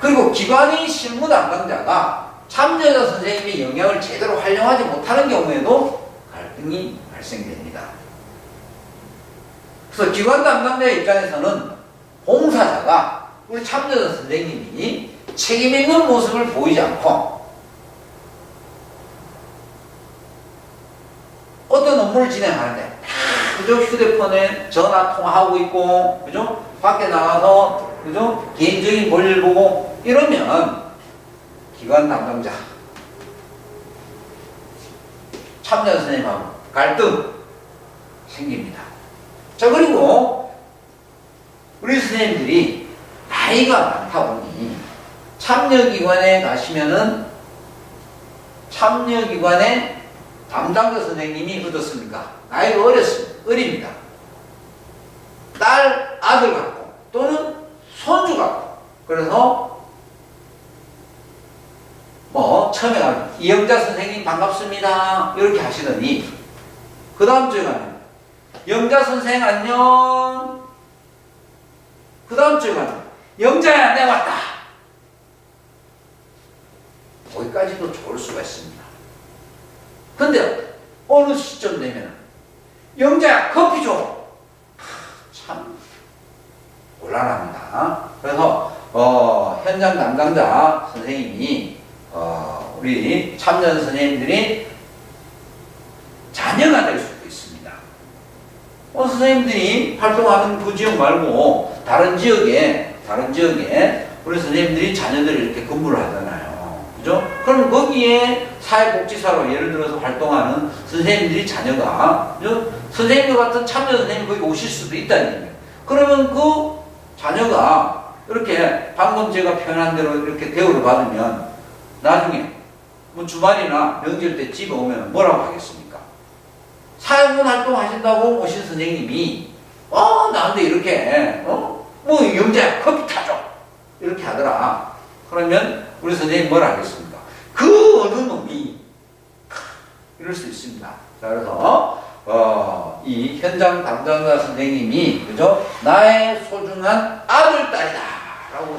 그리고 기관의 실무 담당자가 참여자 선생님의 영향을 제대로 활용하지 못하는 경우에도 갈등이 발생됩니다. 그래서 기관 담당자의 입장에서는 봉사자가 우리 참여자 선생님이 책임 있는 모습을 보이지 않고 업무를 진행하는데 그죠? 휴대폰에 전화 통화하고 있고 그죠? 밖에 나가서 그죠? 개인적인 볼일 보고 이러면 기관 담당자 참여 선생님하고 갈등 생깁니다. 자, 그리고 우리 선생님들이 나이가 많다 보니 참여기관에 가시면은 참여기관의 담당자 선생님이 어떻습니까? 나이가 어립니다. 딸, 아들 같고 또는 손주 같고 그래서 뭐 처음에 가면 이영자 선생님 반갑습니다 이렇게 하시더니 그 다음 주에 가면 영자 선생 안녕 그 다음 주에 가면 영자야 내가 왔다 거기까지도 좋을 수가 있습니다. 근데 어느 시점 되면 영자야 커피 줘 참 곤란합니다. 그래서 현장 담당자 선생님이 우리 참여 선생님들이 자녀가 될 수도 있습니다. 선생님들이 활동하는 그 지역 말고 다른 지역에 우리 선생님들이 자녀들이 이렇게 근무를 하잖아요. 그죠? 그럼 거기에 사회복지사로 예를 들어서 활동하는 선생님들이 자녀가 그죠? 선생님들 같은 참여 선생님이 거기 오실 수도 있다는 얘기예요. 그러면 그 자녀가 이렇게 방금 제가 표현한 대로 이렇게 대우를 받으면 나중에 뭐 주말이나 명절 때 집에 오면 뭐라고 하겠습니까? 사회복지 활동 하신다고 오신 선생님이 나한테 이렇게 뭐 영자야 커피 타줘 이렇게 하더라. 그러면 우리 선생님 뭐라 하겠습니까? 그 어느 놈이 이럴 수 있습니다. 자, 그래서 이 현장 담당자 선생님이 그죠? 나의 소중한 아들 딸이다 라고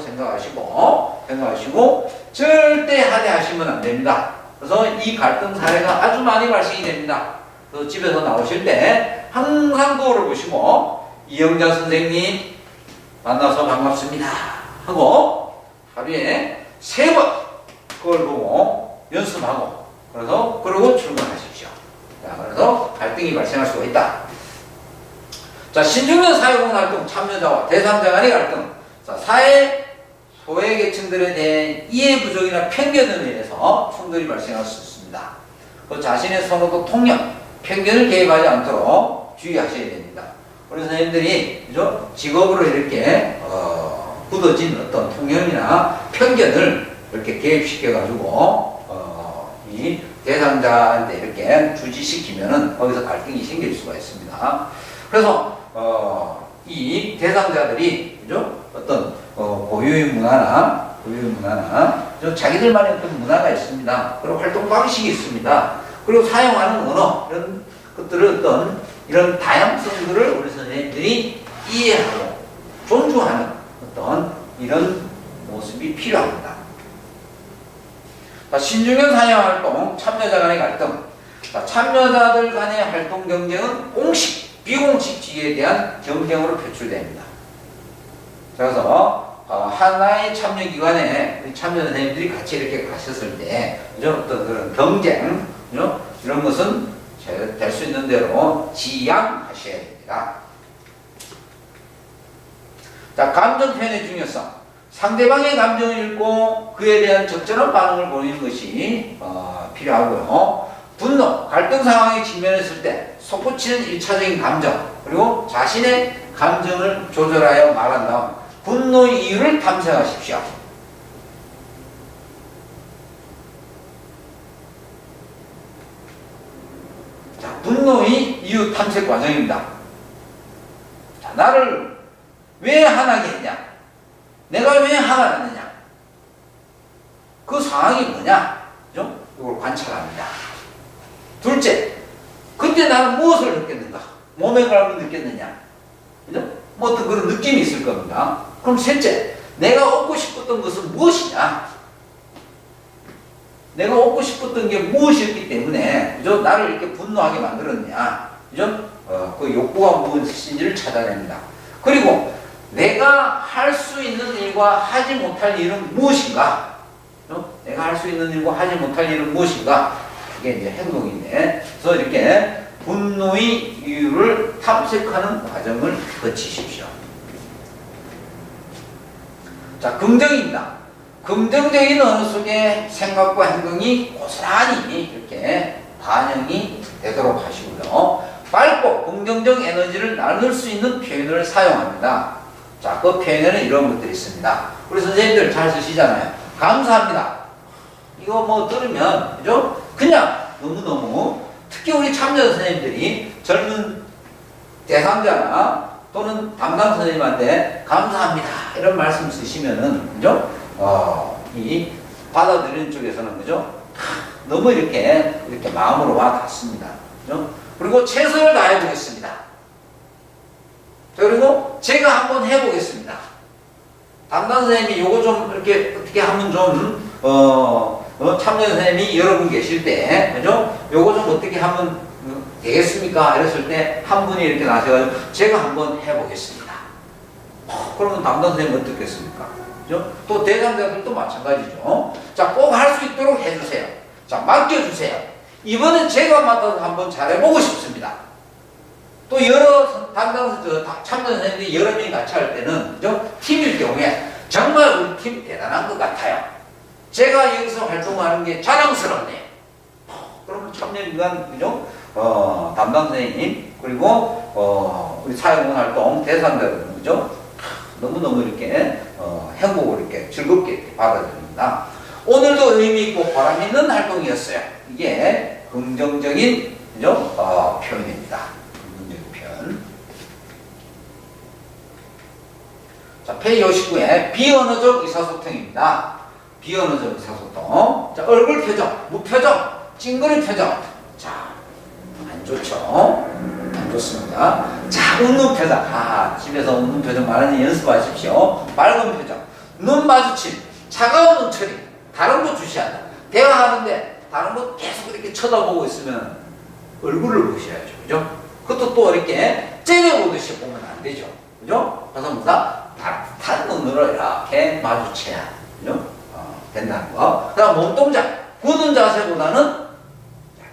생각하시고 절대 하대하시면 안 됩니다. 그래서 이 갈등 사례가 아주 많이 발생이 됩니다. 그래서 집에서 나오실 때 항상 거울을 보시고 이영자 선생님 만나서 반갑습니다 하고 하루에 3번 그걸 보고 연습하고 그러고 출근하십시오. 자, 그래서 갈등이 발생할 수가 있다. 자, 신중년 사회공헌활동 참여자와 대상자 간의 갈등. 자, 사회 소외계층들에 대한 이해 부족이나 편견에 의해서 충돌이 발생할 수 있습니다. 그 자신의 선호도 통념, 편견을 개입하지 않도록 주의하셔야 됩니다. 우리 선생님들이 그죠? 직업으로 이렇게 굳어진 어떤 통념이나 편견을 이렇게 개입시켜가지고 이 대상자한테 이렇게 주지시키면은 거기서 갈등이 생길 수가 있습니다. 그래서 이 대상자들이 그죠? 어떤 고유의 문화나 자기들만의 어떤 문화가 있습니다. 그리고 활동 방식이 있습니다. 그리고 사용하는 언어 이런 것들을 어떤 이런 다양성들을 우리 선생님들이 이해하고 존중하는 어떤 이런 모습이 필요합니다. 자, 신중년 사회활동 참여자 간의 갈등. 자, 참여자들 간의 활동 경쟁은 공식, 비공식 지위에 대한 경쟁으로 표출됩니다. 그래서 하나의 참여기관에 우리 참여 선생님들이 같이 이렇게 가셨을 때 어떤 그런 경쟁 이런 것은 될 수 있는 대로 지양하셔야 됩니다. 자, 감정 표현의 중요성. 상대방의 감정을 읽고 그에 대한 적절한 반응을 보이는 것이 필요하고요. 분노, 갈등 상황에 직면했을 때 솟구치는 1차적인 감정 그리고 자신의 감정을 조절하여 말한 다음 분노의 이유를 탐색하십시오. 자, 분노의 이유 탐색 과정입니다. 자, 나를 왜 화나게 했냐? 내가 왜 화가 났느냐? 그 상황이 뭐냐? 그죠? 이걸 관찰합니다. 둘째, 그때 나는 무엇을 느꼈는가? 몸의 감을 느꼈느냐? 그죠? 뭐 어떤 그런 느낌이 있을 겁니다. 그럼 셋째, 내가 얻고 싶었던 것은 무엇이냐? 내가 얻고 싶었던 게 무엇이었기 때문에, 그죠? 나를 이렇게 분노하게 만들었냐? 그죠? 그 욕구가 무엇인지를 찾아냅니다. 그리고 내가 할 수 있는 일과 하지 못할 일은 무엇인가? 내가 할 수 있는 일과 하지 못할 일은 무엇인가? 그게 이제 행동인데, 그래서 이렇게 분노의 이유를 탐색하는 과정을 거치십시오. 자, 긍정입니다. 긍정적인 언어 속에 생각과 행동이 고스란히 이렇게 반영이 되도록 하시고요. 밝고 긍정적 에너지를 나눌 수 있는 표현을 사용합니다. 자, 그 표현에는 이런 것들이 있습니다. 우리 선생님들 잘 쓰시잖아요. 감사합니다. 이거 뭐 들으면, 그죠? 그냥 너무너무, 특히 우리 참여 선생님들이 젊은 대상자나 또는 담당 선생님한테 감사합니다. 이런 말씀 쓰시면은, 그죠? 이 받아들이는 쪽에서는, 그죠? 너무 이렇게 마음으로 와 닿습니다. 그죠? 그리고 최선을 다해 보겠습니다. 그리고 제가 한번 해보겠습니다. 담당 선생님이 요거 좀 이렇게 어떻게 하면 좀, 참여 선생님이 여러분 계실 때, 그죠? 요거 좀 어떻게 하면 되겠습니까? 이랬을 때 한 분이 이렇게 나셔가지고 제가 한번 해보겠습니다. 그러면 담당 선생님은 어떻겠습니까? 그죠? 또 대상자들도 마찬가지죠. 자, 꼭 할 수 있도록 해주세요. 자, 맡겨주세요. 이번엔 제가 맡아서 한번 잘해보고 싶습니다. 또 여러 담당 참여 선생님들이 여러 명이 같이 할 때는, 그죠? 팀일 경우에 정말 우리 팀 대단한 것 같아요. 제가 여기서 활동하는 게 자랑스럽네요. 그러면 참여기관, 그죠? 담당 선생님, 그리고, 우리 사회공헌활동 대상자들은, 그죠? 너무너무 이렇게, 행복을 이렇게 즐겁게 이렇게 받아들입니다. 오늘도 의미있고 보람있는 활동이었어요. 이게 긍정적인, 그죠? 표현입니다. 긍정적인 표현. 자, 페이지 59에 비언어적 의사소통입니다. 비언어적 의사소통. 자, 얼굴 표정, 무표정, 찡그린 표정. 자, 안 좋죠? 안 좋습니다. 자, 웃는 표정. 집에서 웃는 표정 많이 연습하십시오. 맑은 표정. 눈 마주침. 차가운 눈초리. 다른 거 주시한다. 대화하는데 다른 거 계속 이렇게 쳐다보고 있으면 얼굴을 보셔야죠. 그죠? 그것도 또 이렇게 째려보듯이 보면 안 되죠. 그죠? 그래서 뭐다? 따뜻한 눈으로 이렇게 마주쳐야, 그죠? 된다는 거. 그 다음 몸동작. 굳은 자세보다는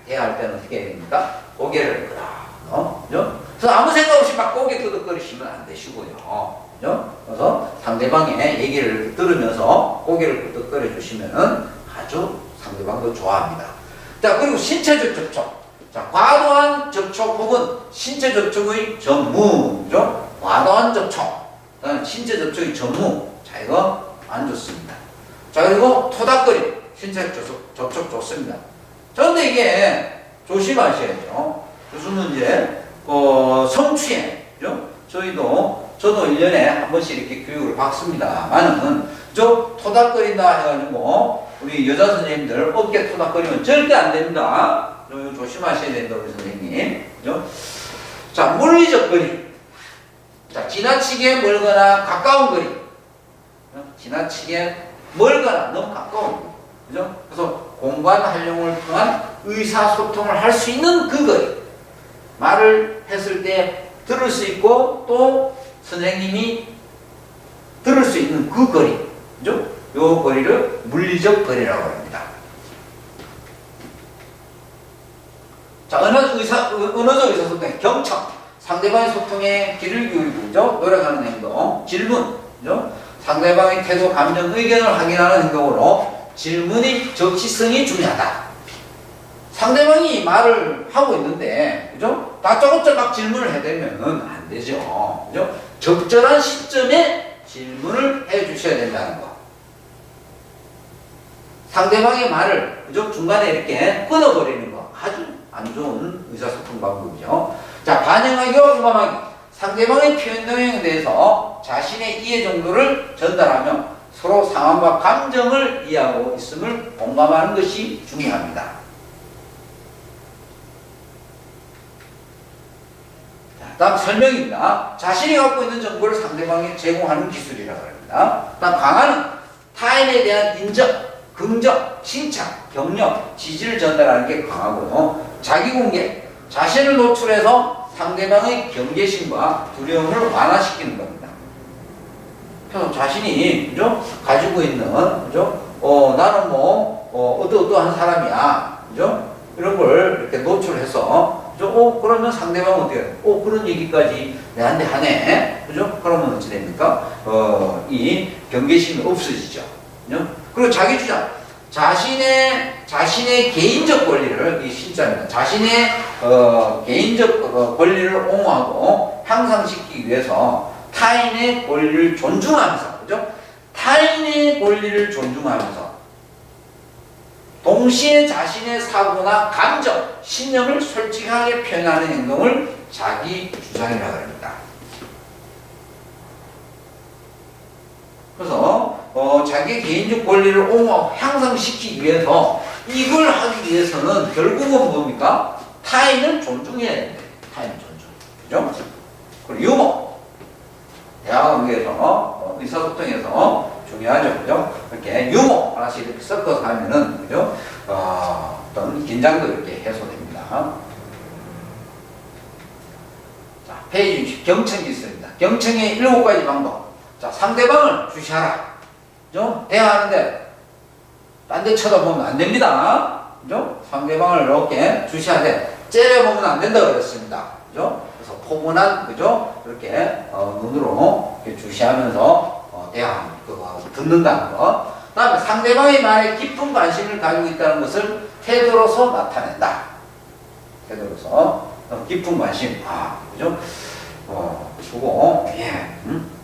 대화할 때는 어떻게 해야 됩니까? 고개를 끄덕. 그죠? 그래서 아무 생각 없이 막 고개 끄덕거리시면 안 되시고요. 그죠? 그래서 상대방의 얘기를 들으면서 고개를 끄덕거려 주시면은 아주 상대방도 좋아합니다. 자, 그리고 신체적 접촉. 자, 과도한 접촉 혹은 신체 접촉의 전무. 그죠? 과도한 접촉. 신체 접촉의 전무. 자, 이거 안 좋습니다. 자, 그리고 토닥거림. 신체 접촉 좋습니다. 그런데 이게 조심하셔야죠. 무슨 문제? 성추행. 그죠? 저도 1년에 한 번씩 이렇게 교육을 받습니다만은, 토닥거린다 해가지고, 우리 여자 선생님들 어깨 토닥거리면 절대 안 됩니다. 조심하셔야 된다, 우리 선생님. 그죠? 자, 물리적 거리. 자, 지나치게 멀거나 가까운 거리. 지나치게 멀거나 너무 가까운 거리. 그죠? 그래서 공간 활용을 통한 의사소통을 할 수 있는 그 거리. 말을 했을 때 들을 수 있고 또 선생님이 들을 수 있는 그 거리. 그죠? 요 거리를 물리적 거리라고 합니다. 자, 언어적 의사소통, 경청. 상대방의 소통에 귀를 기울이고, 그죠? 노력하는 행동. 질문. 그죠? 상대방의 태도, 감정, 의견을 확인하는 행동으로 질문의 적시성이 중요하다. 상대방이 말을 하고 있는데, 그죠? 다짜고짜 막 질문을 해대면은 안 되죠. 그죠? 적절한 시점에 질문을 해 주셔야 된다는 거. 상대방의 말을, 그죠? 중간에 이렇게 끊어버리는 거. 아주 안 좋은 의사소통 방법이죠. 자, 반영하기와 공감하기. 상대방의 표현 내용에 대해서 자신의 이해 정도를 전달하며 서로 상황과 감정을 이해하고 있음을 공감하는 것이 중요합니다. 다음 설명입니다. 자신이 갖고 있는 정보를 상대방에 제공하는 기술이라고 합니다. 다음 강화는 타인에 대한 인정, 긍정, 칭찬, 격려, 지지를 전달하는 게 강하고요. 자기공개, 자신을 노출해서 상대방의 경계심과 두려움을 완화시키는 겁니다. 그래서 자신이, 그죠? 가지고 있는, 그죠? 나는 어떠한 사람이야. 그죠? 이런 걸 이렇게 노출해서 그죠? 그러면 상대방은 어떻게 해요? 그런 얘기까지 내한테 하네. 그죠? 그러면 어찌 됩니까? 이 경계심이 없어지죠. 그죠? 그리고 자기 주장. 자신의 개인적 권리를, 이 신자입니다. 자신의, 개인적 권리를 옹호하고 향상시키기 위해서 타인의 권리를 존중하면서, 그죠? 타인의 권리를 존중하면서 동시에 자신의 사고나 감정, 신념을 솔직하게 표현하는 행동을 자기 주장이라고 합니다. 그래서 자기 개인적 권리를 옹호하고 향상시키기 위해서 이걸 하기 위해서는 결국은 뭡니까? 타인을 존중해야 됩니다. 타인 존중. 그죠? 그리고 유머. 대화관계에서, 의사소통에서 중요하죠. 그죠? 이렇게 유머 하나씩 이렇게 섞어서 하면은, 그죠? 어떤 긴장도 이렇게 해소됩니다. 자, 페이지 경청이 있습니다. 경청의 7가지 방법. 자, 상대방을 주시하라. 그죠? 대화하는데, 딴 데 쳐다보면 안 됩니다. 그죠? 상대방을 이렇게 주시하되, 째려보면 안 된다고 그랬습니다. 그죠? 그래서 포근한, 그죠? 이렇게, 눈으로 이렇게 주시하면서, 대화, 듣는다는 거. 그 다음에 상대방의 말에 깊은 관심을 가지고 있다는 것을 태도로서 나타낸다. 태도로서. 깊은 관심. 그죠? 주고,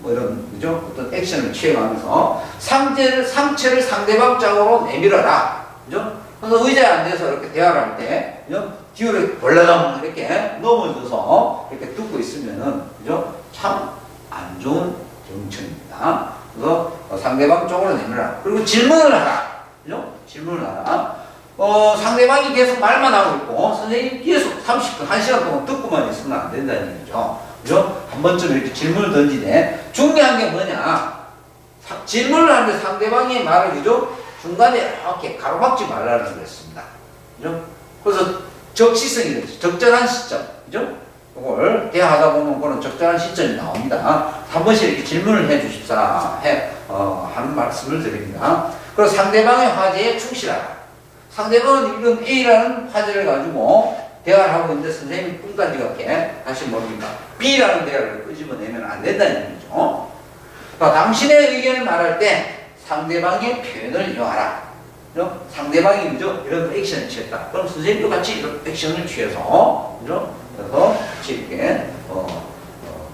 뭐 이런, 그죠? 어떤 액션을 취해가면서 상체를 상대방 쪽으로 내밀어라. 그죠? 그래서 의자에 앉아서 이렇게 대화를 할 때, 그죠? 뒤로 이렇게 벌레감 이렇게 넘어져서 이렇게 듣고 있으면은, 그죠? 참 안 좋은 경청입니다. 그래서 상대방 쪽으로 내밀어라. 그리고 질문을 하라. 그죠? 질문을 하라. 상대방이 계속 말만 하고 있고, 선생님이 계속 30분, 1시간 동안 듣고만 있으면 안 된다는 얘기죠. 그죠? 한 번쯤 이렇게 질문을 던지네. 중요한 게 뭐냐? 질문을 하는데 상대방의 말을, 그죠? 중간에 이렇게 가로막지 말라는 그랬습니다. 그죠? 그래서 적시성이 되죠. 적절한 시점. 그죠? 이걸 대화하다 보면 그런 적절한 시점이 나옵니다. 한 번씩 이렇게 질문을 해 주십사. 하는 말씀을 드립니다. 그리고 상대방의 화제에 충실하라. 상대방은 이런 A라는 화제를 가지고 대화를 하고 있는데 선생님이 뚱딴지 같게 다시 뭡니까? B라는 대화를 끄집어내면 안 된다는 얘기죠. 그러니까 당신의 의견을 말할 때 상대방의 표현을 이용하라. 그죠? 상대방이 그죠? 이런 액션을 취했다. 그럼 선생님도 같이 이런 액션을 취해서 그죠? 그래서 이렇게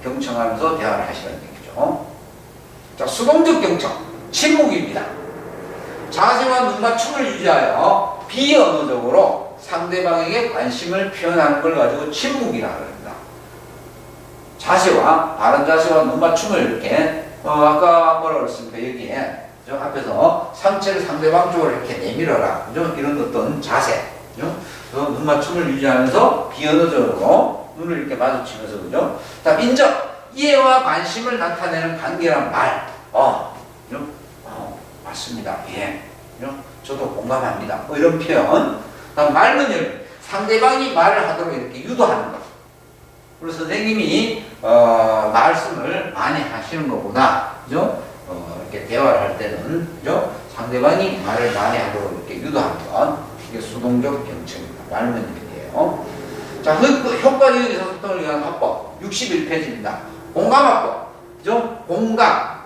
경청하면서 대화를 하시라는 얘기죠. 자, 수동적 경청, 침묵입니다. 자세와 눈 맞춤을 유지하여 비언어적으로 상대방에게 관심을 표현하는 걸 가지고 침묵이라고 합니다. 자세와 바른 자세와 눈 맞춤을 이렇게 아까 뭐라고 그랬습니까? 여기에 저 앞에서 상체를 상대방 쪽으로 이렇게 내밀어라. 그죠? 이런 어떤 자세. 그죠? 눈 맞춤을 유지하면서 비언어적으로 눈을 이렇게 마주치면서 그죠? 다음 인정. 이해와 관심을 나타내는 관계란 말. 그죠? 맞습니다. 예. 그죠? 저도 공감합니다. 뭐 이런 표현. 다음 말문열. 상대방이 말을 하도록 이렇게 유도하는 것. 그리고 선생님이 말씀을 많이 하시는 것보다 그죠? 이렇게 대화를 할 때는 그죠? 상대방이 말을 많이 하도록 이렇게 유도하는 것. 이게 수동적 경청입니다. 말문열이에요. 자, 효과적인 의사소통을 위한 화법 61페이지입니다. 공감화법. 그죠? 공감.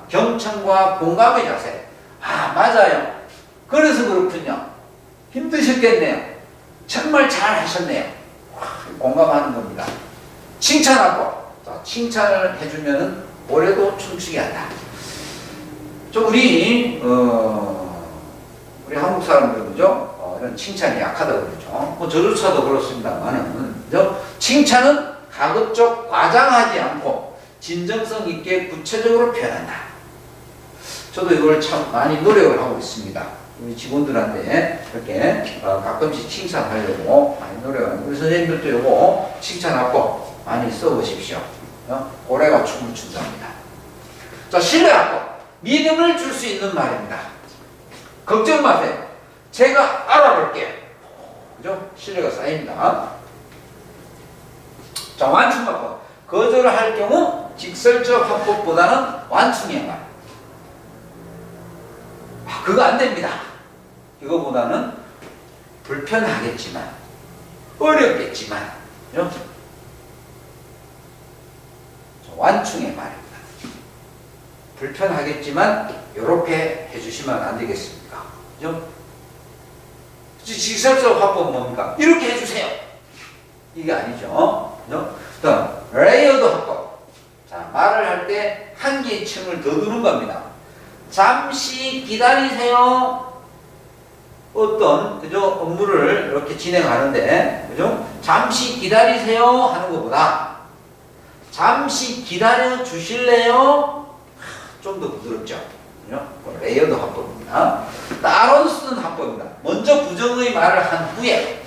경청과 공감의 자세. 맞아요. 그래서 그렇군요. 힘드셨겠네요. 정말 잘 하셨네요. 공감하는 겁니다. 칭찬하고. 자, 칭찬을 해주면은 올해도 춤추게 한다. 우리 한국 사람들, 그죠? 이런 칭찬이 약하다고 그러죠. 뭐 저조차도 그렇습니다만은, 그죠? 칭찬은 가급적 과장하지 않고 진정성 있게 구체적으로 표현한다. 저도 이걸 참 많이 노력을 하고 있습니다. 우리 직원들한테 이렇게 가끔씩 칭찬하려고 많이 노력하는 우리 선생님들도 이거 칭찬하고 많이 써보십시오. 고래가 춤을 춘답니다. 자, 신뢰하고 믿음을 줄 수 있는 말입니다. 걱정 마세요. 제가 알아볼게요. 그죠? 신뢰가 쌓입니다. 자, 완충화법. 거절을 할 경우 직설적 화법보다는 완충의 말. 그거 안 됩니다. 이거보다는 불편하겠지만 어렵겠지만, 그죠? 완충의 말입니다. 불편하겠지만 이렇게 해주시면 안 되겠습니까? 그죠? 직설적 화법은 뭡니까? 이렇게 해주세요. 이게 아니죠. 그죠? 다음 레이어드 화법. 자, 말을 할 때 한 개의 층을 더 두는 겁니다. 잠시 기다리세요. 어떤 그죠? 업무를 이렇게 진행하는데, 그죠? 잠시 기다리세요 하는 것보다 잠시 기다려 주실래요? 좀 더 부드럽죠. 그죠? 레이어드 화법입니다. 따로 쓰는 화법입니다. 먼저 부정의 말을 한 후에,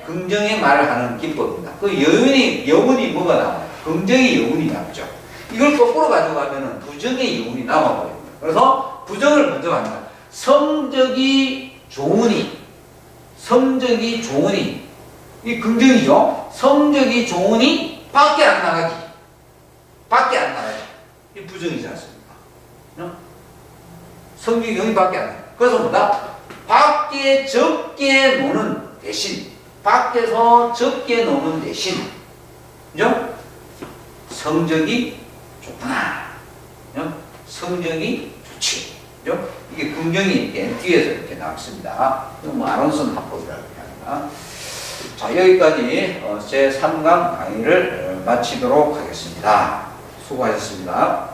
긍정의 말을 하는 기법입니다. 그 여운이 뭐가 나와요? 긍정의 여운이 남죠. 이걸 거꾸로 가져가면 부정의 여운이 남아버립니다. 그래서 부정을 먼저 합니다. 성적이 좋으니, 이 긍정이죠. 성적이 좋으니 밖에 안 나가기. 이 부정이지 않습니까? 성적이 여기 밖에 안 나가기. 그래서 뭐다? 밖에 적게 노는 대신, 밖에서 적게 노는 대신, 그죠? 성적이 좋구나. 그죠? 성적이 좋지. 그죠? 이게 긍정이 뒤에서 이렇게 나왔습니다. 뭐 아론슨 합법이라고 합니다. 자, 여기까지 제 3강 강의를 마치도록 하겠습니다. 수고하셨습니다.